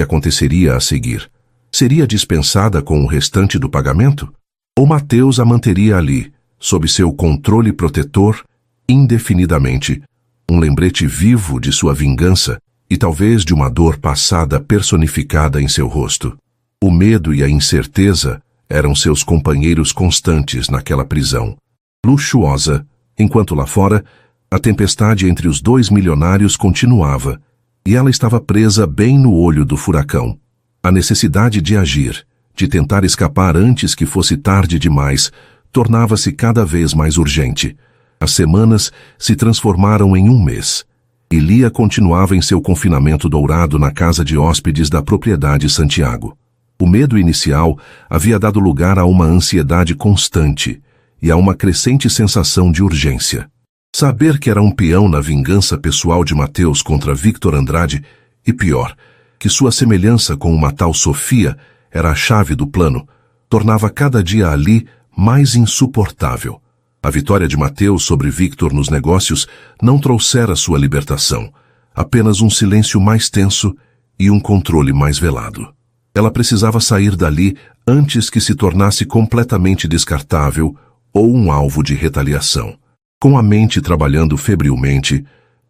aconteceria a seguir. Seria dispensada com o restante do pagamento? Ou Mateus a manteria ali, sob seu controle protetor, indefinidamente, um lembrete vivo de sua vingança e talvez de uma dor passada personificada em seu rosto? O medo e a incerteza eram seus companheiros constantes naquela prisão, luxuosa, enquanto lá fora, a tempestade entre os 2 milionários continuava, e ela estava presa bem no olho do furacão. A necessidade de agir, de tentar escapar antes que fosse tarde demais, tornava-se cada vez mais urgente. As semanas se transformaram em 1 mês, e Lia continuava em seu confinamento dourado na casa de hóspedes da propriedade Santiago. O medo inicial havia dado lugar a uma ansiedade constante e a uma crescente sensação de urgência. Saber que era um peão na vingança pessoal de Mateus contra Victor Andrade, e pior, que sua semelhança com uma tal Sofia era a chave do plano, tornava cada dia ali mais insuportável. A vitória de Mateus sobre Victor nos negócios não trouxera sua libertação, apenas um silêncio mais tenso e um controle mais velado. Ela precisava sair dali antes que se tornasse completamente descartável ou um alvo de retaliação. Com a mente trabalhando febrilmente,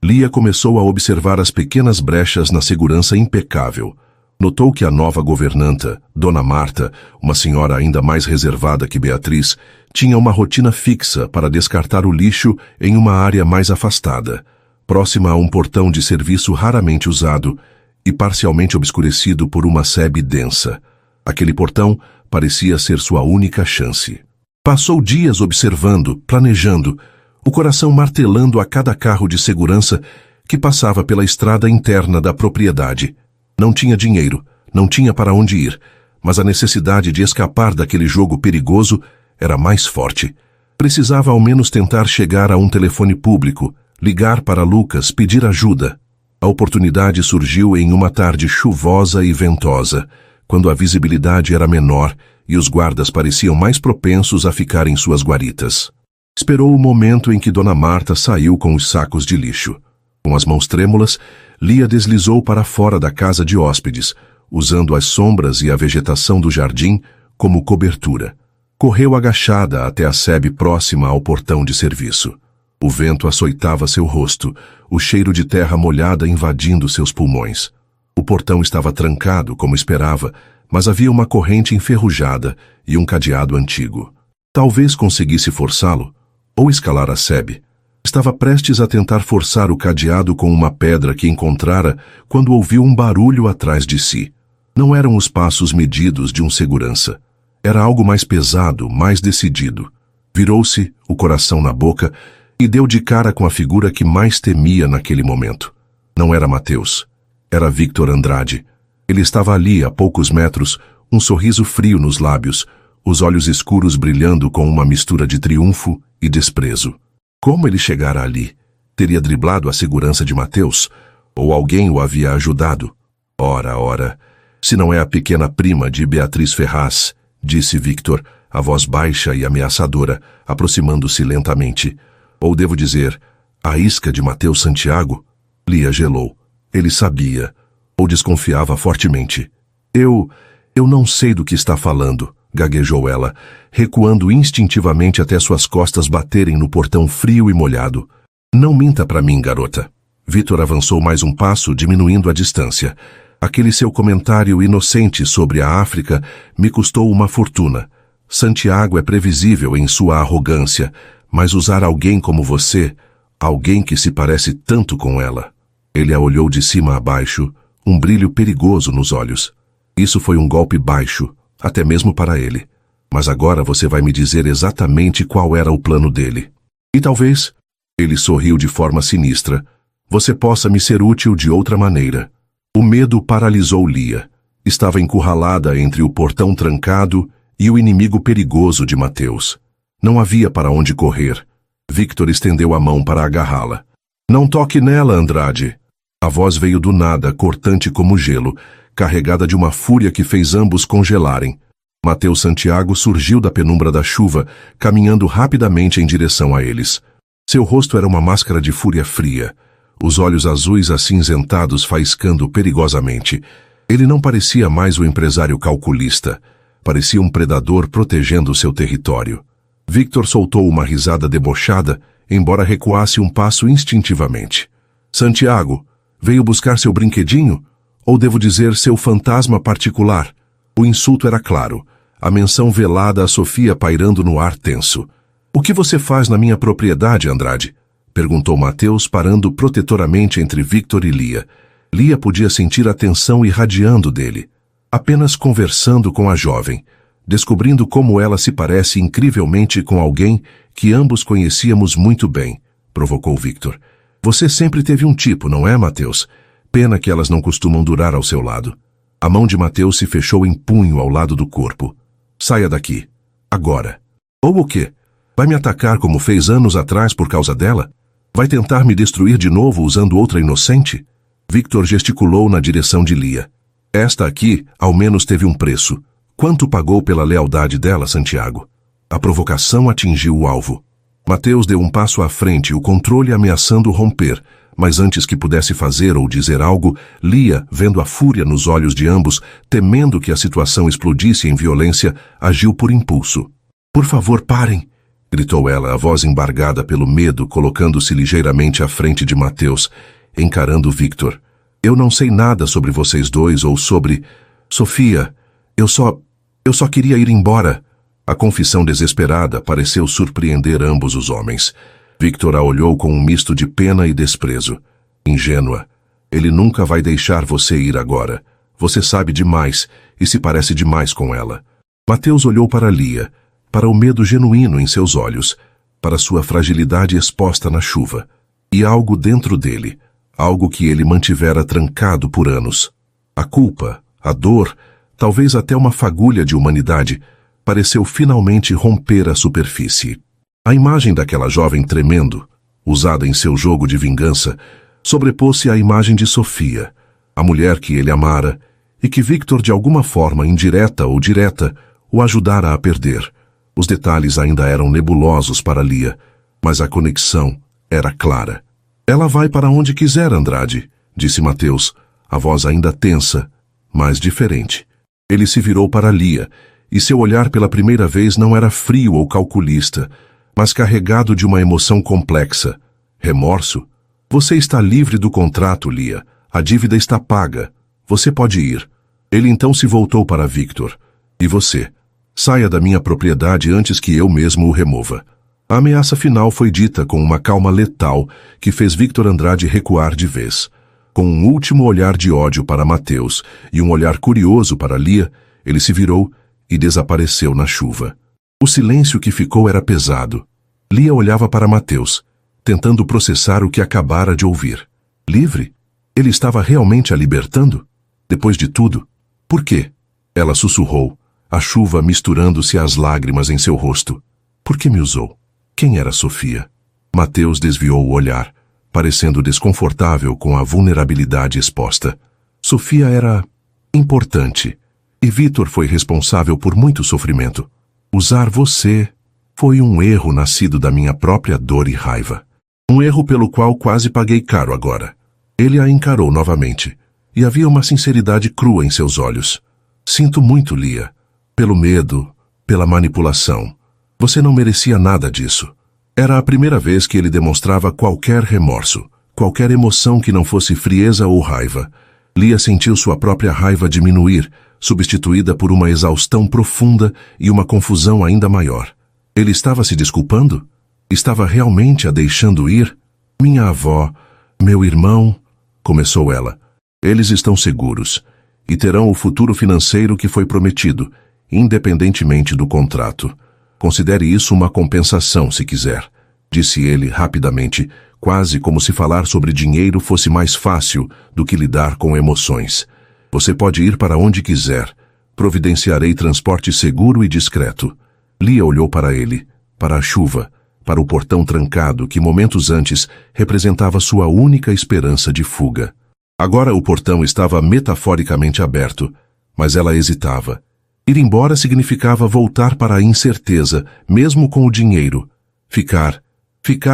Lia começou a observar as pequenas brechas na segurança impecável. Notou que a nova governanta, Dona Marta, uma senhora ainda mais reservada que Beatriz, tinha uma rotina fixa para descartar o lixo em uma área mais afastada, próxima a um portão de serviço raramente usado e parcialmente obscurecido por uma sebe densa. Aquele portão parecia ser sua única chance. Passou dias observando, planejando, o coração martelando a cada carro de segurança que passava pela estrada interna da propriedade. Não tinha dinheiro, não tinha para onde ir, mas a necessidade de escapar daquele jogo perigoso era mais forte. Precisava ao menos tentar chegar a um telefone público, ligar para Lucas, pedir ajuda. A oportunidade surgiu em uma tarde chuvosa e ventosa, quando a visibilidade era menor e os guardas pareciam mais propensos a ficar em suas guaritas. Esperou o momento em que Dona Marta saiu com os sacos de lixo. Com as mãos trêmulas, Lia deslizou para fora da casa de hóspedes, usando as sombras e a vegetação do jardim como cobertura. Correu agachada até a sebe próxima ao portão de serviço. O vento açoitava seu rosto, o cheiro de terra molhada invadindo seus pulmões. O portão estava trancado, como esperava, mas havia uma corrente enferrujada e um cadeado antigo. Talvez conseguisse forçá-lo, ou escalar a sebe. Estava prestes a tentar forçar o cadeado com uma pedra que encontrara quando ouviu um barulho atrás de si. Não eram os passos medidos de um segurança. Era algo mais pesado, mais decidido. Virou-se, o coração na boca, e deu de cara com a figura que mais temia naquele momento. Não era Mateus. Era Victor Andrade. Ele estava ali, a poucos metros, um sorriso frio nos lábios, os olhos escuros brilhando com uma mistura de triunfo e desprezo. Como ele chegara ali? Teria driblado a segurança de Mateus? Ou alguém o havia ajudado? Ora, se não é a pequena prima de Beatriz Ferraz, disse Victor, a voz baixa e ameaçadora, aproximando-se lentamente. Ou devo dizer, a isca de Mateus Santiago? Lia gelou. Ele sabia, ou desconfiava fortemente. Eu não sei do que está falando, gaguejou ela, recuando instintivamente até suas costas baterem no portão frio e molhado. Não minta para mim, garota. Victor avançou mais um passo, diminuindo a distância. Aquele seu comentário inocente sobre a África me custou uma fortuna. Santiago é previsível em sua arrogância, mas usar alguém como você, alguém que se parece tanto com ela. Ele a olhou de cima a baixo, um brilho perigoso nos olhos. Isso foi um golpe baixo, até mesmo para ele. Mas agora você vai me dizer exatamente qual era o plano dele. E talvez, ele sorriu de forma sinistra, você possa me ser útil de outra maneira. O medo paralisou Lia. Estava encurralada entre o portão trancado e o inimigo perigoso de Mateus. Não havia para onde correr. Victor estendeu a mão para agarrá-la. Não toque nela, Andrade. A voz veio do nada, cortante como gelo, carregada de uma fúria que fez ambos congelarem. Mateus Santiago surgiu da penumbra da chuva, caminhando rapidamente em direção a eles. Seu rosto era uma máscara de fúria fria, os olhos azuis acinzentados faiscando perigosamente. Ele não parecia mais o empresário calculista. Parecia um predador protegendo seu território. Victor soltou uma risada debochada, embora recuasse um passo instintivamente. Santiago, veio buscar seu brinquedinho? Ou devo dizer seu fantasma particular? O insulto era claro, a menção velada a Sofia pairando no ar tenso. O que você faz na minha propriedade, Andrade? Perguntou Mateus, parando protetoramente entre Victor e Lia. Lia podia sentir a tensão irradiando dele. Apenas conversando com a jovem, descobrindo como ela se parece incrivelmente com alguém que ambos conhecíamos muito bem, provocou Victor. Você sempre teve um tipo, não é, Mateus? Pena que elas não costumam durar ao seu lado. A mão de Mateus se fechou em punho ao lado do corpo. Saia daqui. Agora. Ou o quê? Vai me atacar como fez anos atrás por causa dela? Vai tentar me destruir de novo usando outra inocente? Victor gesticulou na direção de Lia. Esta aqui, ao menos, teve um preço. Quanto pagou pela lealdade dela, Santiago? A provocação atingiu o alvo. Mateus deu um passo à frente, o controle ameaçando romper, mas antes que pudesse fazer ou dizer algo, Lia, vendo a fúria nos olhos de ambos, temendo que a situação explodisse em violência, agiu por impulso. Por favor, parem! Gritou ela, a voz embargada pelo medo, colocando-se ligeiramente à frente de Mateus, encarando Victor. Eu não sei nada sobre vocês dois ou sobre... Sofia, eu só queria ir embora. A confissão desesperada pareceu surpreender ambos os homens. Victor a olhou com um misto de pena e desprezo. Ingênua. Ele nunca vai deixar você ir agora. Você sabe demais e se parece demais com ela. Mateus olhou para Lia, para o medo genuíno em seus olhos, para sua fragilidade exposta na chuva. E algo dentro dele, algo que ele mantivera trancado por anos. A culpa, a dor, talvez até uma fagulha de humanidade, pareceu finalmente romper a superfície. A imagem daquela jovem tremendo, usada em seu jogo de vingança, sobrepôs-se à imagem de Sofia, a mulher que ele amara e que Victor, de alguma forma indireta ou direta, o ajudara a perder. Os detalhes ainda eram nebulosos para Lia, mas a conexão era clara. Ela vai para onde quiser, Andrade, disse Mateus, a voz ainda tensa, mas diferente. Ele se virou para Lia, e seu olhar pela primeira vez não era frio ou calculista, mas carregado de uma emoção complexa. Remorso? Você está livre do contrato, Lia. A dívida está paga. Você pode ir. Ele então se voltou para Victor. E você? Saia da minha propriedade antes que eu mesmo o remova. A ameaça final foi dita com uma calma letal que fez Victor Andrade recuar de vez. Com um último olhar de ódio para Mateus e um olhar curioso para Lia, ele se virou e desapareceu na chuva. O silêncio que ficou era pesado. Lia olhava para Mateus, tentando processar o que acabara de ouvir. Livre? Ele estava realmente a libertando? Depois de tudo? Por quê? Ela sussurrou, a chuva misturando-se às lágrimas em seu rosto. Por que me usou? Quem era Sofia? Mateus desviou o olhar, parecendo desconfortável com a vulnerabilidade exposta. Sofia era importante, e Vitor foi responsável por muito sofrimento. Usar você foi um erro nascido da minha própria dor e raiva. Um erro pelo qual quase paguei caro agora. Ele a encarou novamente, e havia uma sinceridade crua em seus olhos. Sinto muito, Lia. Pelo medo, pela manipulação. Você não merecia nada disso. Era a primeira vez que ele demonstrava qualquer remorso, qualquer emoção que não fosse frieza ou raiva. Lia sentiu sua própria raiva diminuir, substituída por uma exaustão profunda e uma confusão ainda maior. Ele estava se desculpando? Estava realmente a deixando ir? Minha avó, meu irmão, começou ela. Eles estão seguros e terão o futuro financeiro que foi prometido, independentemente do contrato. Considere isso uma compensação, se quiser, disse ele rapidamente, quase como se falar sobre dinheiro fosse mais fácil do que lidar com emoções. Você pode ir para onde quiser. Providenciarei transporte seguro e discreto. Lia olhou para ele, para a chuva, para o portão trancado que momentos antes representava sua única esperança de fuga. Agora o portão estava metaforicamente aberto, mas ela hesitava. Ir embora significava voltar para a incerteza, mesmo com o dinheiro. Ficar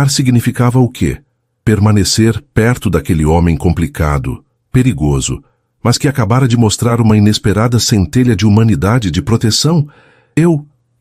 significava o quê? Permanecer perto daquele homem complicado, perigoso, mas que acabara de mostrar uma inesperada centelha de humanidade e de proteção.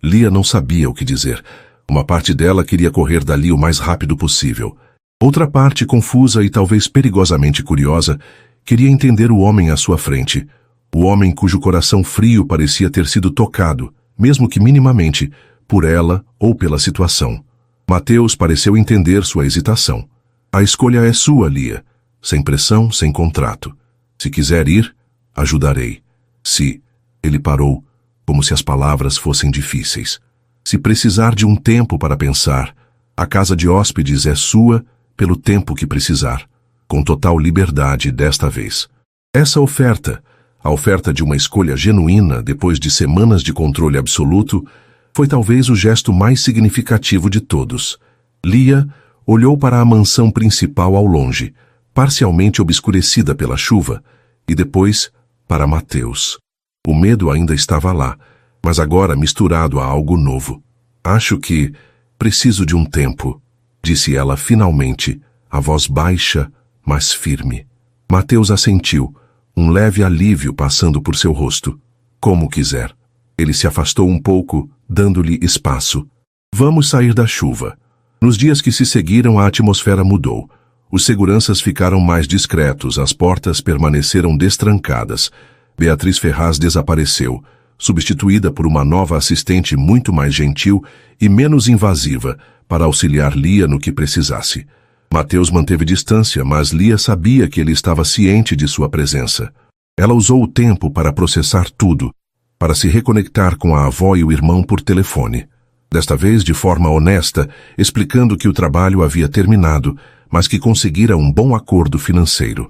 Lia não sabia o que dizer. Uma parte dela queria correr dali o mais rápido possível. Outra parte, confusa e talvez perigosamente curiosa, queria entender o homem à sua frente. O homem cujo coração frio parecia ter sido tocado, mesmo que minimamente, por ela ou pela situação. Mateus pareceu entender sua hesitação. A escolha é sua, Lia. Sem pressão, sem contrato. Se quiser ir, ajudarei. Se... Ele parou, como se as palavras fossem difíceis. Se precisar de um tempo para pensar, a casa de hóspedes é sua pelo tempo que precisar, com total liberdade desta vez. Essa oferta, a oferta de uma escolha genuína depois de semanas de controle absoluto, foi talvez o gesto mais significativo de todos. Lia olhou para a mansão principal ao longe, parcialmente obscurecida pela chuva, e depois para Mateus. O medo ainda estava lá, mas agora misturado a algo novo. Acho que preciso de um tempo, disse ela finalmente, a voz baixa, mas firme. Mateus assentiu, um leve alívio passando por seu rosto. Como quiser. Ele se afastou um pouco, dando-lhe espaço. Vamos sair da chuva. Nos dias que se seguiram, a atmosfera mudou. Os seguranças ficaram mais discretos, as portas permaneceram destrancadas. Beatriz Ferraz desapareceu, substituída por uma nova assistente muito mais gentil e menos invasiva para auxiliar Lia no que precisasse. Mateus manteve distância, mas Lia sabia que ele estava ciente de sua presença. Ela usou o tempo para processar tudo, para se reconectar com a avó e o irmão por telefone. Desta vez de forma honesta, explicando que o trabalho havia terminado, mas que conseguira um bom acordo financeiro.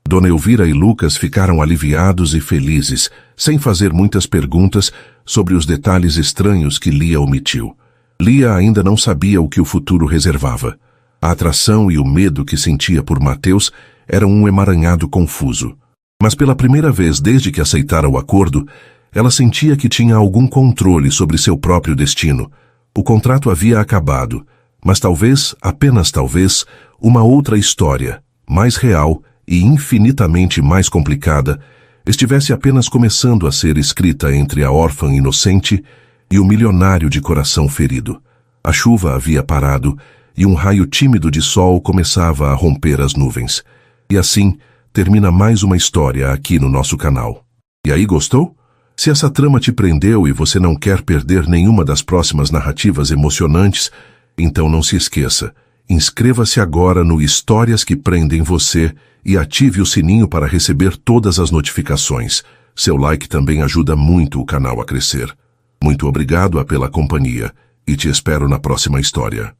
Dona Elvira e Lucas ficaram aliviados e felizes, sem fazer muitas perguntas sobre os detalhes estranhos que Lia omitiu. Lia ainda não sabia o que o futuro reservava. A atração e o medo que sentia por Mateus eram um emaranhado confuso. Mas pela primeira vez desde que aceitara o acordo, ela sentia que tinha algum controle sobre seu próprio destino. O contrato havia acabado, mas talvez, apenas talvez, uma outra história, mais real e infinitamente mais complicada, estivesse apenas começando a ser escrita entre a órfã inocente e o milionário de coração ferido. A chuva havia parado e um raio tímido de sol começava a romper as nuvens. E assim, termina mais uma história aqui no nosso canal. E aí, gostou? Se essa trama te prendeu e você não quer perder nenhuma das próximas narrativas emocionantes, então não se esqueça. Inscreva-se agora no Histórias que Prendem Você e ative o sininho para receber todas as notificações. Seu like também ajuda muito o canal a crescer. Muito obrigado pela companhia e te espero na próxima história.